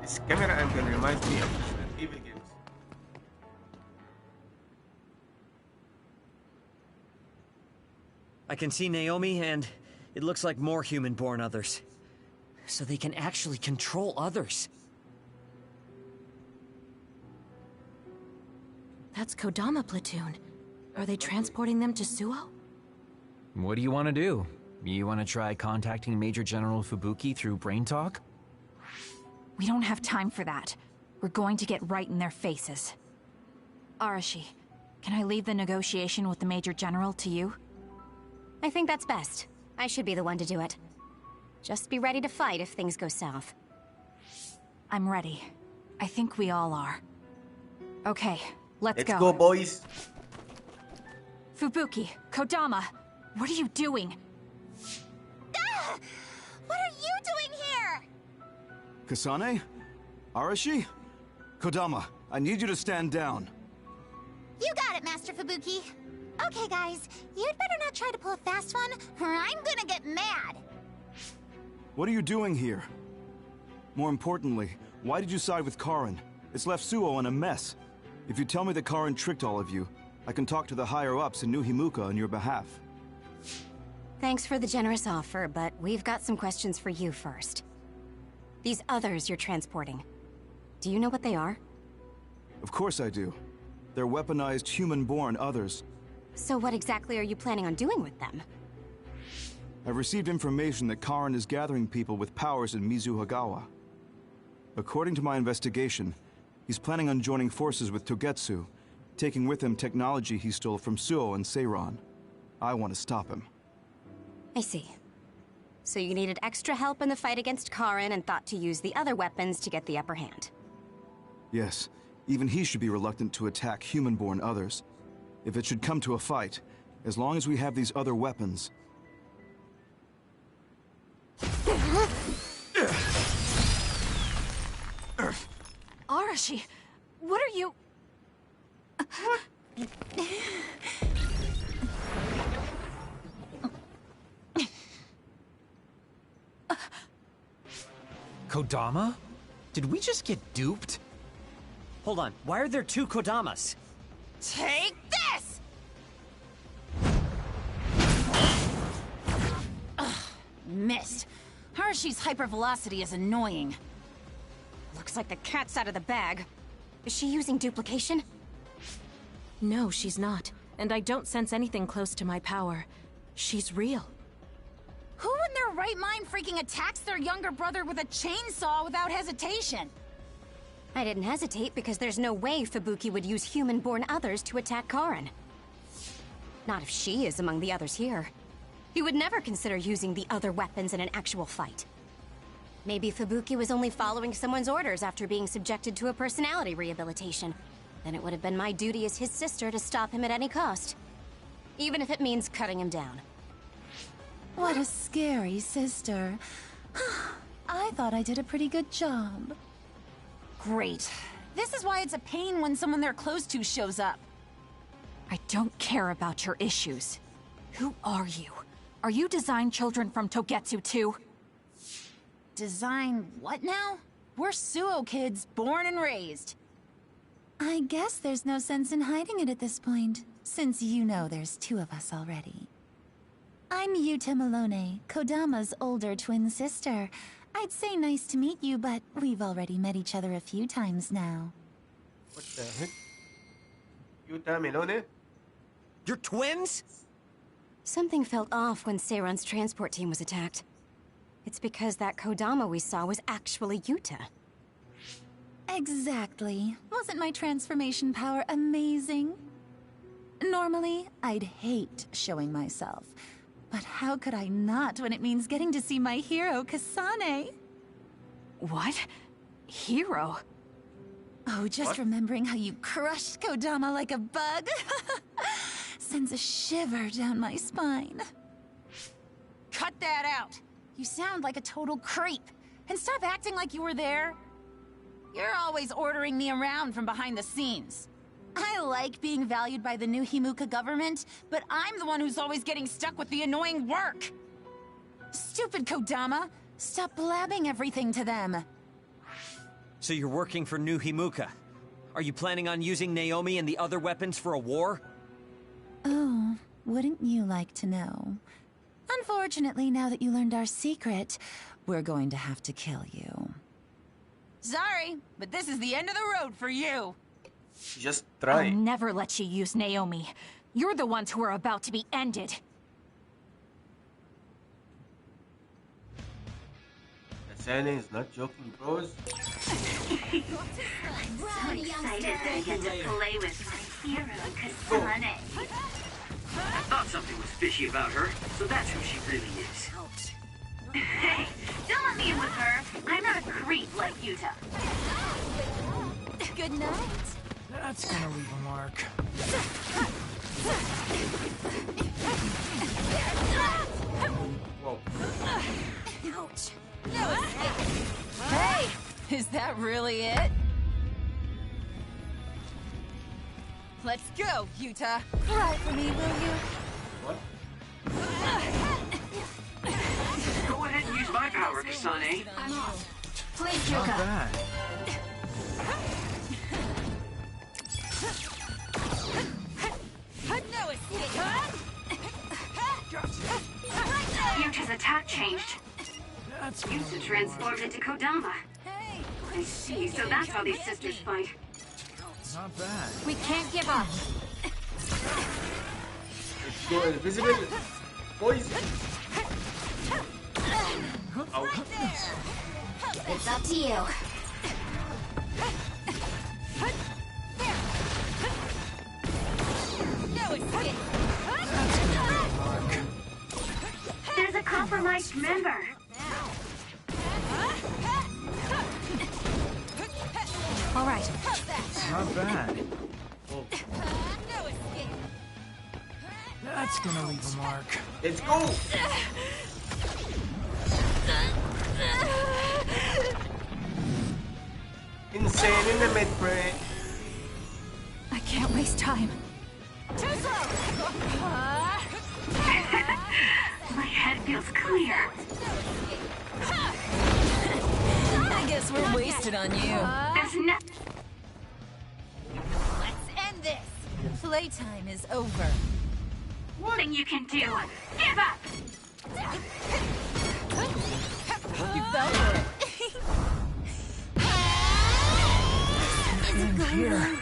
This camera angle reminds me of Resident Evil games. I can see Naomi, and it looks like more human-born others. So they can actually control others. That's Kodama platoon. Are they transporting them to Suo? What do you want to do? You want to try contacting Major General Fubuki through Brain Talk? We don't have time for that. We're going to get right in their faces. Arashi, can I leave the negotiation with the Major General to you? I think that's best. I should be the one to do it. Just be ready to fight if things go south. I'm ready. I think we all are. Okay, let's go. Let's go, boys. Fubuki, Kodama, what are you doing? Ah! What are you doing here? Kasane? Arashi? Kodama, I need you to stand down. You got it, Master Fubuki. Okay, guys, you'd better not try to pull a fast one, or I'm gonna get mad. What are you doing here? More importantly, why did you side with Karin? It's left Suo in a mess. If you tell me that Karin tricked all of you, I can talk to the higher-ups in New Himuka on your behalf. Thanks for the generous offer, but we've got some questions for you first. These others you're transporting, do you know what they are? Of course I do. They're weaponized human-born others. So what exactly are you planning on doing with them? I've received information that Karin is gathering people with powers in Mizuhagawa. According to my investigation, he's planning on joining forces with Togetsu, taking with him technology he stole from Suo and Seiran. I want to stop him. I see. So you needed extra help in the fight against Karin and thought to use the other weapons to get the upper hand. Yes, even he should be reluctant to attack human-born others. If it should come to a fight, as long as we have these other weapons... Arashi, what are you... Kodama? Did we just get duped? Hold on, why are there two Kodamas? Take this! Ugh, missed. Arashi's hypervelocity is annoying. Looks like the cat's out of the bag. Is she using duplication? No, she's not. And I don't sense anything close to my power. She's real. Who in their right mind freaking attacks their younger brother with a chainsaw without hesitation? I didn't hesitate because there's no way Fubuki would use human-born others to attack Karin. Not if she is among the others here. He would never consider using the other weapons in an actual fight. Maybe Fubuki was only following someone's orders after being subjected to a personality rehabilitation. Then it would have been my duty as his sister to stop him at any cost. Even if it means cutting him down. What a scary sister. I thought I did a pretty good job. Great. This is why it's a pain when someone they're close to shows up. I don't care about your issues. Who are you? Are you design children from Togetsu too? Design what now? We're Suo kids, born and raised. I guess there's no sense in hiding it at this point, since you know there's two of us already. I'm Yuta Malone, Kodama's older twin sister. I'd say nice to meet you, but we've already met each other a few times now. What the heck? Yuta Melone? You're twins? Something felt off when Seiron's transport team was attacked. It's because that Kodama we saw was actually Yuta. Exactly. Wasn't my transformation power amazing? Normally, I'd hate showing myself. But how could I not when it means getting to see my hero, Kasane? What? Hero? Oh, just remembering how you crushed Kodama like a bug sends a shiver down my spine. Cut that out! You sound like a total creep. And stop acting like you were there. You're always ordering me around from behind the scenes. I like being valued by the new Himuka government, but I'm the one who's always getting stuck with the annoying work. Stupid Kodama! Stop blabbing everything to them. So you're working for New Himuka. Are you planning on using NAOMI and the other weapons for a war? Oh, wouldn't you like to know? Unfortunately, now that you learned our secret, we're going to have to kill you. Sorry, but this is the end of the road for you. Just try. I'll never let you use NAOMI. You're the ones who are about to be ended. Kasane is not joking, bros. I'm so excited that I get to play with my hero, Kasane. I thought something was fishy about her, so that's who she really is. Hey, don't let me in with her. I'm not a creep like Yuta. Good night. That's gonna leave a mark. Whoa. Ouch. Hey, is that really it? Let's go, Yuta. Cry for me, will you? What? Go ahead and use my power, Kasane. I'm off. Please, Not Yuka. bad. No escape. Yuta's attack changed. That's Yuta transformed into Kodama. I see, so that's how these sisters fight. not bad. We can't give up. Let's go invisible. Poison. Ow. It's up to you. No escape. There's a compromised member. All right. Not bad. Oh. No escape. That's gonna leave a mark. Let's go. Insane in the mid-brain. I can't waste time. Too slow. My head feels clear. I guess we're wasted on you. There's no... Let's end this. Playtime is over. Nothing you can do. Give up! You fell for it. Here.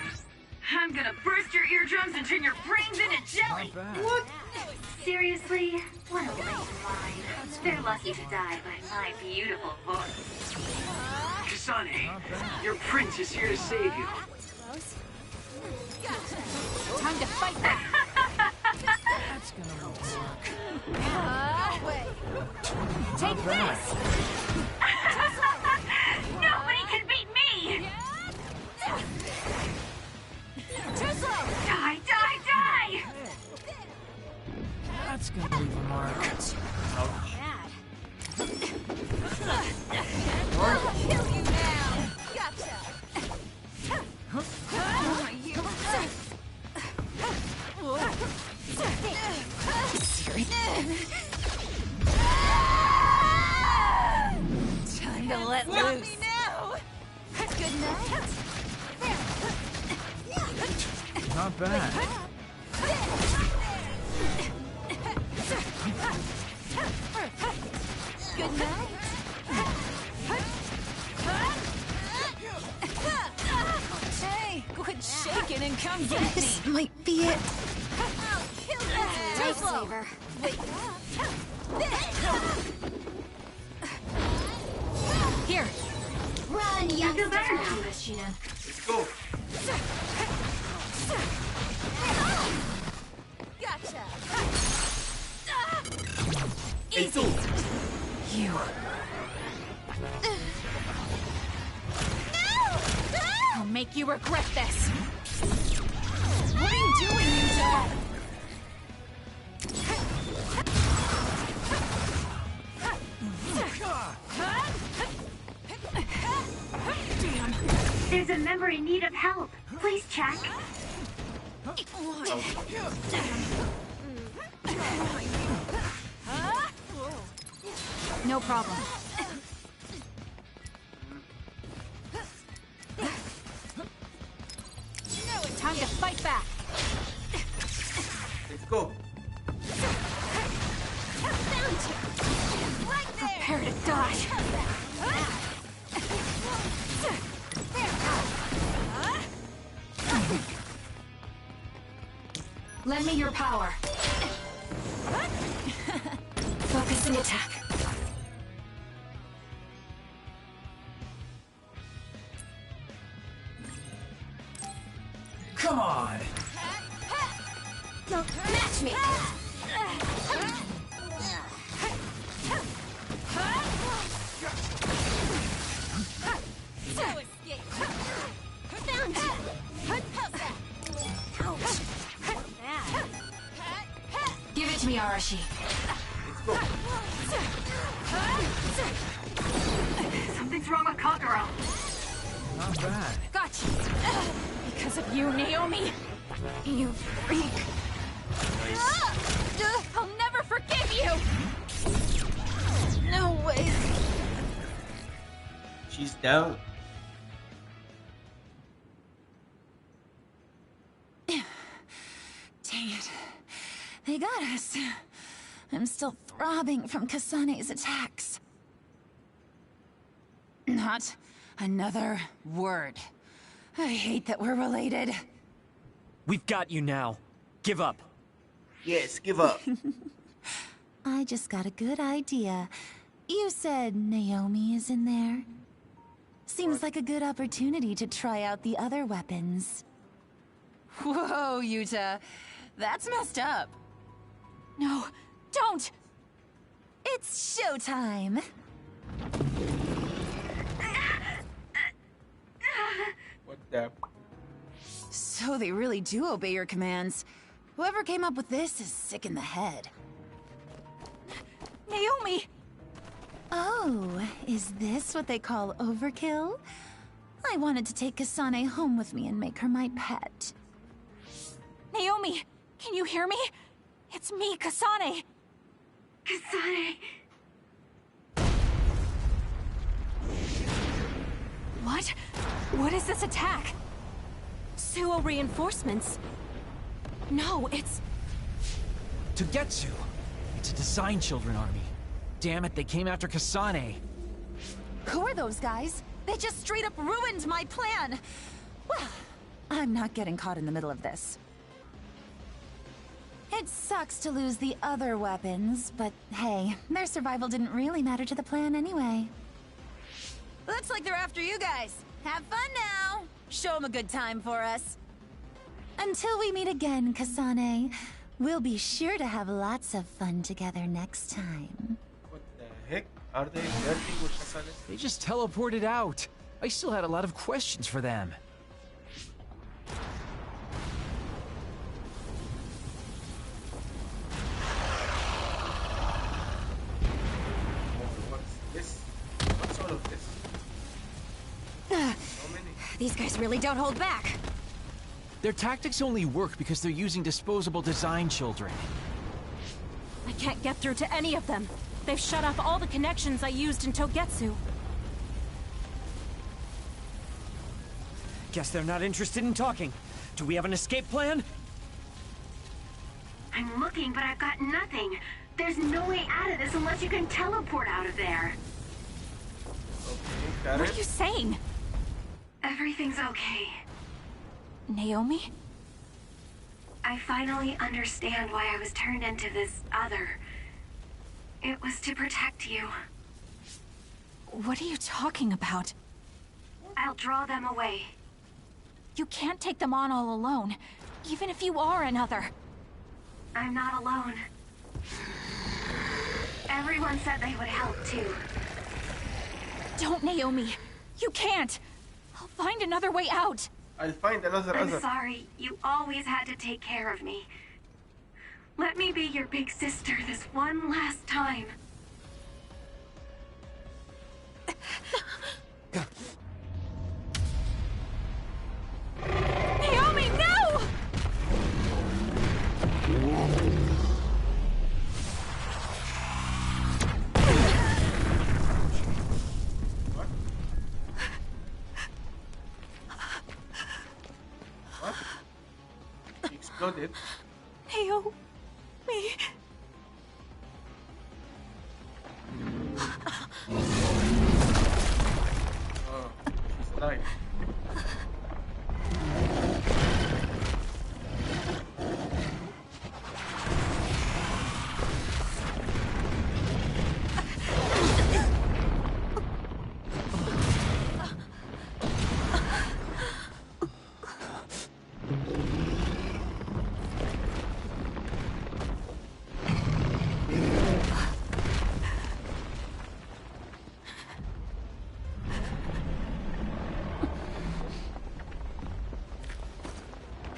I'm gonna burst your eardrums and turn your brains into jelly! Not bad. What? Seriously? What a waste of mine. They're lucky to die by my beautiful voice. Kasane, your prince is here to save you. Time to fight them. That's gonna leave a mark. Wait. Take Not bad. this. Nobody can beat me! Too slow. Die, die, die! That's gonna leave a mark. I'll kill you now. Gotcha. Time to let Stop loose. me now. Good night. Not bad. Good night. Hey, quit shaking and come get me. This might be it. I'll kill you. Lifesaver. Wait. Here. Run, young feel better now. Sheena. Let's go. Gotcha. Easy. You. I'll make you regret this. What are you doing, Yuta? Damn. There's a member in need of help. Please check. No problem. Time to fight back. Let's go. Prepare to die. Lend me your power. Focusing attack. Come on! Match me! Found you. Give it to me, Arashi. Something's wrong with Kagero. Not bad. Gotcha. Because of you, Naomi. You freak. I'll never forgive you. No way. She's down. Dang it. They got us. I'm still throbbing from Kasane's attacks. Not another word. I hate that we're related. We've got you now. Give up. Yes, give up. I just got a good idea. You said Naomi is in there? Seems like a good opportunity to try out the other weapons. Whoa, Yuta. That's messed up. No, don't! It's showtime! What the? So they really do obey your commands. Whoever came up with this is sick in the head. Naomi! Oh, is this what they call overkill? I wanted to take Kasane home with me and make her my pet. Naomi, can you hear me? It's me, Kasane. Kasane. What? What is this attack? Suo reinforcements? No, it's... Togetsu! It's a Design Children army. Damn it, they came after Kasane. Who are those guys? They just straight up ruined my plan! Well, I'm not getting caught in the middle of this. It sucks to lose the other weapons, but hey, their survival didn't really matter to the plan anyway. Looks like they're after you guys. Have fun now! Show them a good time for us. Until we meet again, Kasane, we'll be sure to have lots of fun together next time. What the heck? Are they flirting with Kasane? They just teleported out. I still had a lot of questions for them. What's this? What's all of this? So many. These guys really don't hold back. Their tactics only work because they're using disposable Design Children. I can't get through to any of them. They've shut off all the connections I used in Togetsu. Guess they're not interested in talking. Do we have an escape plan? I'm looking, but I've got nothing. There's no way out of this unless you can teleport out of there. Okay, What are you saying? Everything's okay. Naomi? I finally understand why I was turned into this other. It was to protect you. What are you talking about? I'll draw them away. You can't take them on all alone, even if you are another. I'm not alone. Everyone said they would help too. Don't, Naomi. You can't. I'll find another way out. I'll find another I'm other. sorry. You always had to take care of me. Let me be your big sister this one last time. Naomi, no! What? She exploded. Naomi. Oh, she's alive.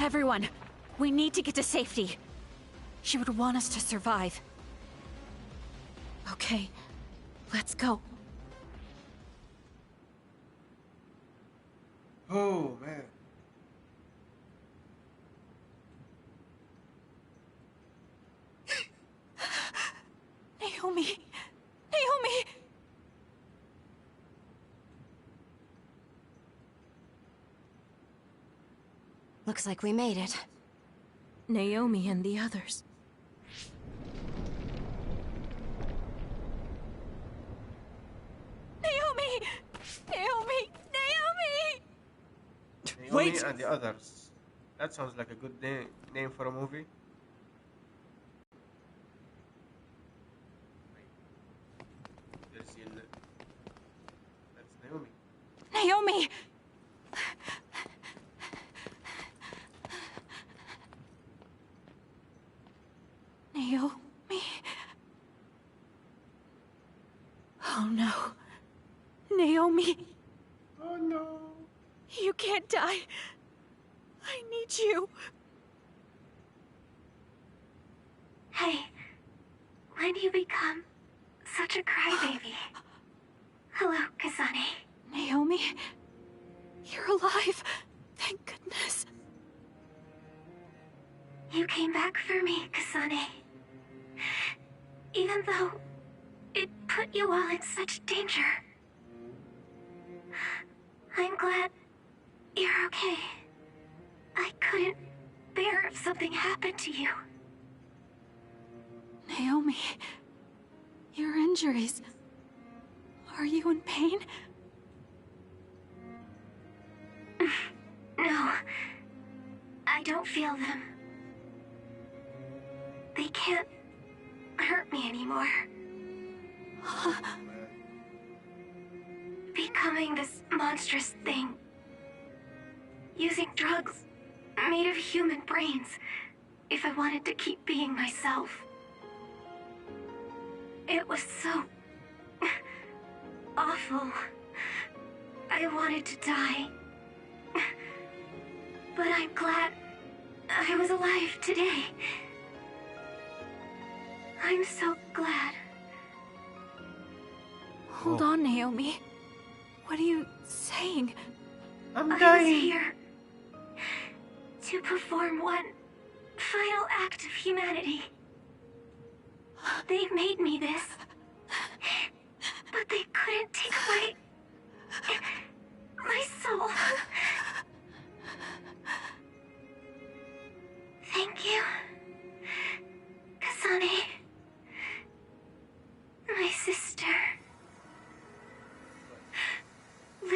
Everyone, we need to get to safety. She would want us to survive. Okay, let's go. Oh, man. Naomi! Naomi! Looks like we made it. Naomi and the others. Naomi! Naomi! Naomi! Naomi Wait! and the others. That sounds like a good name for a movie. There's that's Naomi. Naomi! Naomi? Oh no. Naomi! Oh no. You can't die. I need you. Hey, when you become such a crybaby. Hello, Kasane. Naomi? You're alive. Thank goodness. You came back for me, Kasane. Even though it put you all in such danger. I'm glad you're okay. I couldn't bear if something happened to you. Naomi, your injuries. Are you in pain? No, I don't feel them. They can't hurt me anymore. Becoming this monstrous thing. Using drugs made of human brains if I wanted to keep being myself. It was so awful. I wanted to die. But I'm glad I was alive today. I'm so glad. Hold on, Naomi. What are you saying? I was here to perform one final act of humanity. They made me this, but they couldn't take away my soul.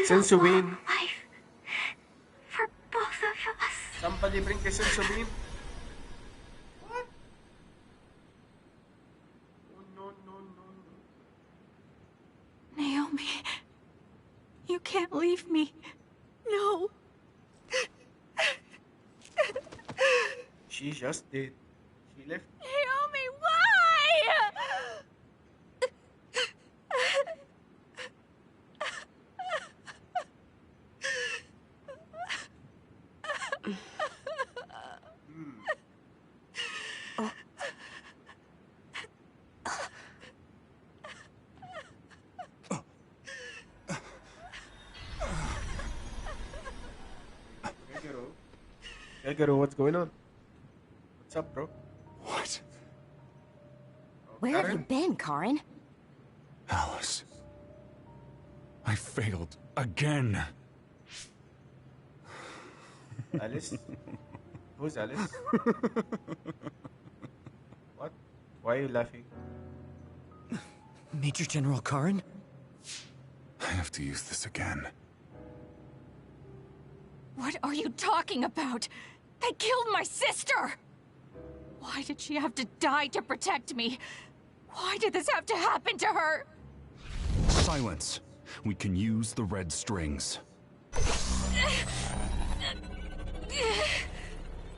Sensu bean. Life for both of us. Somebody bring the sensu bean. What? Oh, no. Naomi, you can't leave me. No. She just did. She left. Naomi, why? Elgaro, what's going on? What's up, bro? What? Where have you been, Karin? Alice. I failed again. Alice? Who's Alice? What? Why are you laughing? Major General Karin? I have to use this again. What are you talking about? They killed my sister! Why did she have to die to protect me? Why did this have to happen to her? Silence. We can use the red strings.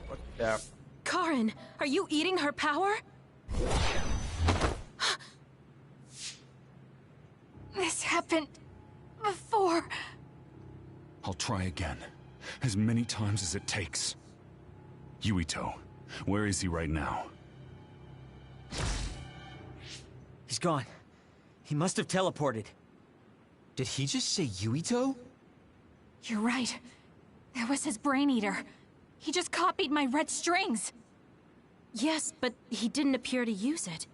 What the? Karin, are you eating her power? This happened before. I'll try again. As many times as it takes. Yuito, where is he right now? He's gone. He must have teleported. Did he just say Yuito? You're right. There was his brain eater. He just copied my red strings. Yes, but he didn't appear to use it.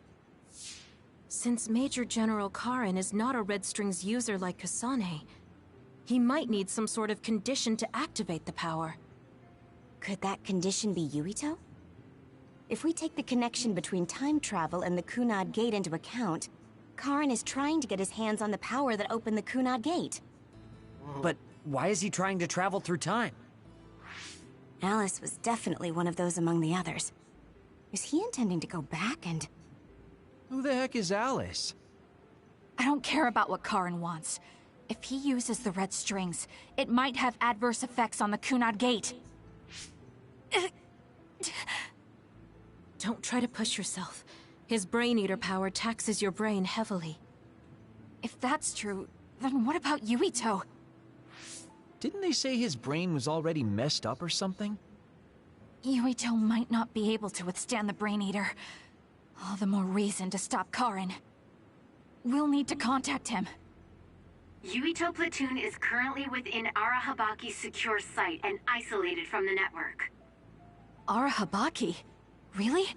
Since Major General Karin is not a red strings user like Kasane, he might need some sort of condition to activate the power. Could that condition be Yuito? If we take the connection between time travel and the Kunad Gate into account, Karin is trying to get his hands on the power that opened the Kunad Gate. But why is he trying to travel through time? Alice was definitely one of those among the others. Is he intending to go back and... Who the heck is Alice? I don't care about what Karin wants. If he uses the red strings, it might have adverse effects on the Kunad Gate. Don't try to push yourself. His brain eater power taxes your brain heavily. If that's true, then what about Yuito? Didn't they say his brain was already messed up or something? Yuito might not be able to withstand the brain eater. All the more reason to stop Karin. We'll need to contact him. Yuito Platoon is currently within Arahabaki's secure site and isolated from the network. Arahabaki? Really?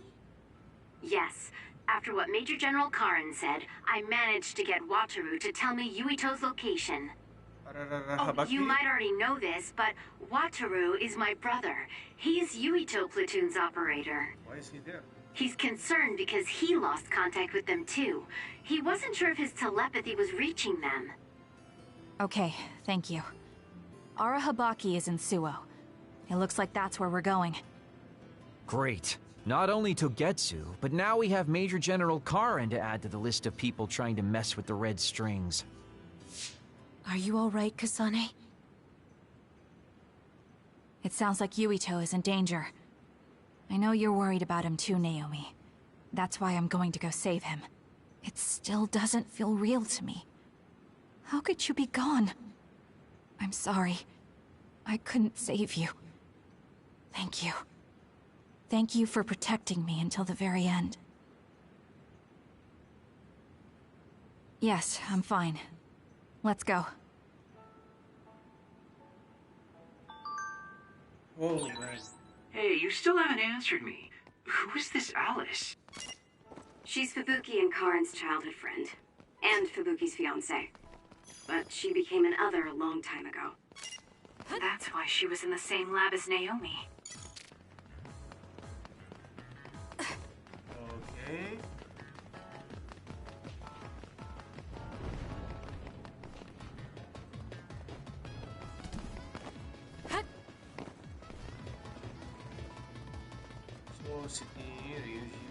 Yes. After what Major General Karin said, I managed to get Wataru to tell me Yuito's location. Oh, you might already know this, but Wataru is my brother. He's Yuito Platoon's operator. Why is he there? He's concerned because he lost contact with them too. He wasn't sure if his telepathy was reaching them. Okay, thank you. Arahabaki is in Suo. It looks like that's where we're going. Great. Not only Togetsu, but now we have Major General Karin to add to the list of people trying to mess with the red strings. Are you all right, Kasane? It sounds like Yuito is in danger. I know you're worried about him too, Naomi. That's why I'm going to go save him. It still doesn't feel real to me. How could you be gone? I'm sorry. I couldn't save you. Thank you. Thank you for protecting me until the very end. Yes, I'm fine. Let's go. Oh, man. Hey, you still haven't answered me. Who is this Alice? She's Fubuki and Karin's childhood friend. And Fubuki's fiancé. But she became an other a long time ago. That's why she was in the same lab as Naomi. Okay. City, Ryuji.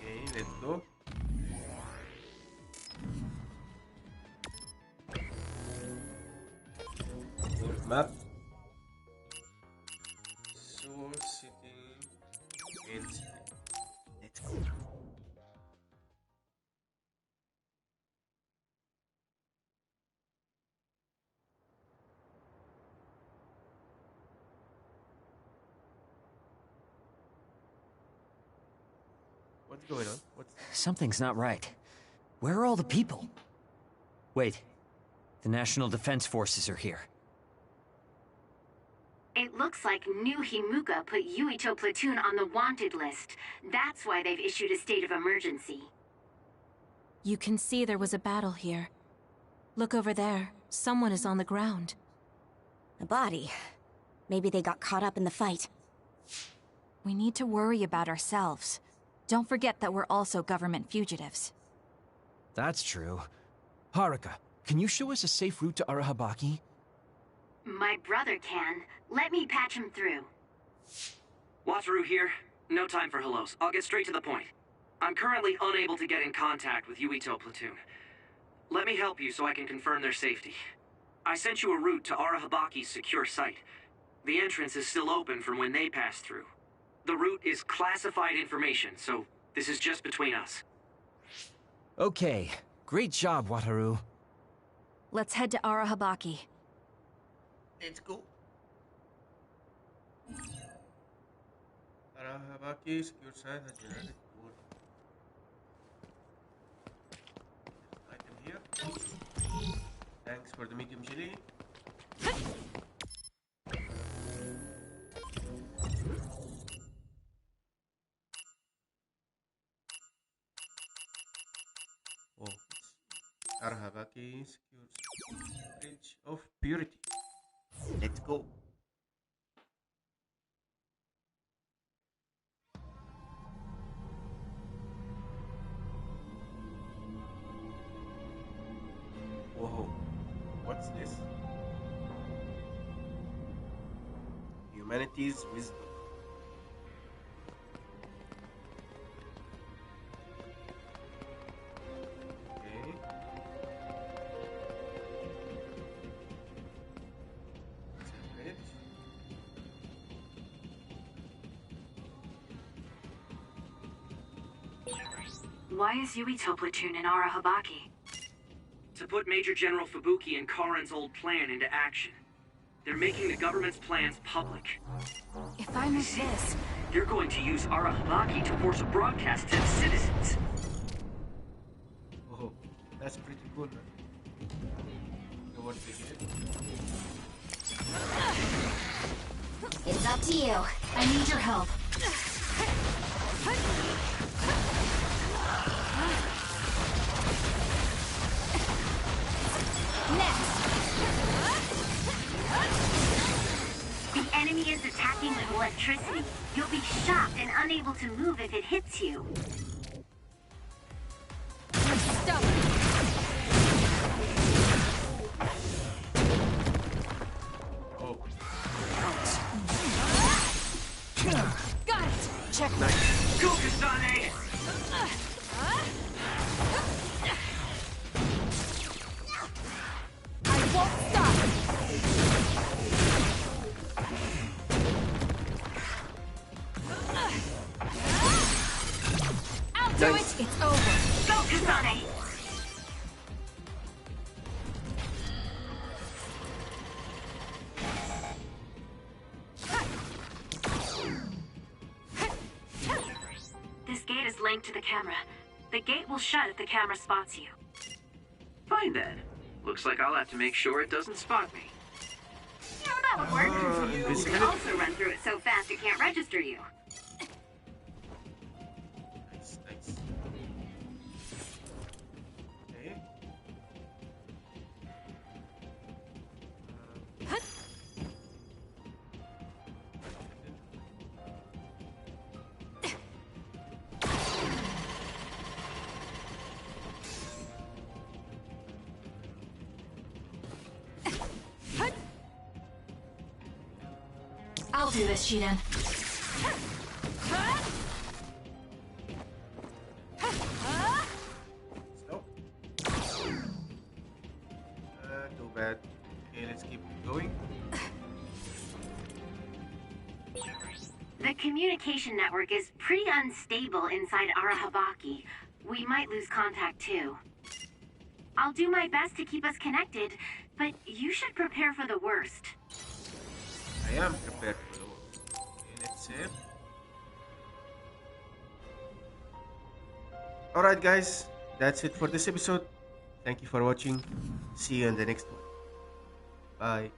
Okay, let's go. World map. Seoul City, main city. Let's go. What's going on? Something's not right. Where are all the people? Wait. The National Defense Forces are here. It looks like New Himuka put Yuito Platoon on the wanted list. That's why they've issued a state of emergency. You can see there was a battle here. Look over there. Someone is on the ground. A body. Maybe they got caught up in the fight. We need to worry about ourselves. Don't forget that we're also government fugitives. That's true. Haruka, can you show us a safe route to Arahabaki? My brother can. Let me patch him through. Wataru here. No time for hellos. I'll get straight to the point. I'm currently unable to get in contact with Yuito Platoon. Let me help you so I can confirm their safety. I sent you a route to Arahabaki's secure site. The entrance is still open from when they passed through. The route is classified information, so this is just between us. Okay. Great job, Wataru. Let's head to Arahabaki. Let's go. Arahabaki secure site has been added to board. Item here. Thanks for the medium chili. Oh, Arahabaki secures Bridge of Purity. Let's go. Whoa, what's this? Humanity's wisdom. Okay. Separate. Why is Yuito Platoon in Arahabaki? To put Major General Fubuki and Karen's old plan into action. They're making the government's plans public. If I miss this... You're going to use Arahabaki to force a broadcast to the citizens. Oh, that's pretty cool, man. So what they get? It's up to you. I need your help. The enemy is attacking with electricity. You'll be shocked and unable to move if it hits you. Stop! Oh. Got it! Check. Nice. Go, Kasane! I won't stop! I'll do it! It's over! Go, Kasane! This gate is linked to the camera. The gate will shut if the camera spots you. Fine then. Looks like I'll have to make sure it doesn't spot me. Yeah, that would work. You invisibility. can also run through it so fast it can't register you. Nice, nice. Okay. do this, Shiden. Nope. Too bad. Okay, let's keep going. The communication network is pretty unstable inside Arahabaki. We might lose contact too. I'll do my best to keep us connected, but you should prepare for the worst. I am prepared for the worst. Okay, let's save. Alright guys, that's it for this episode. Thank you for watching. See you in the next one. Bye.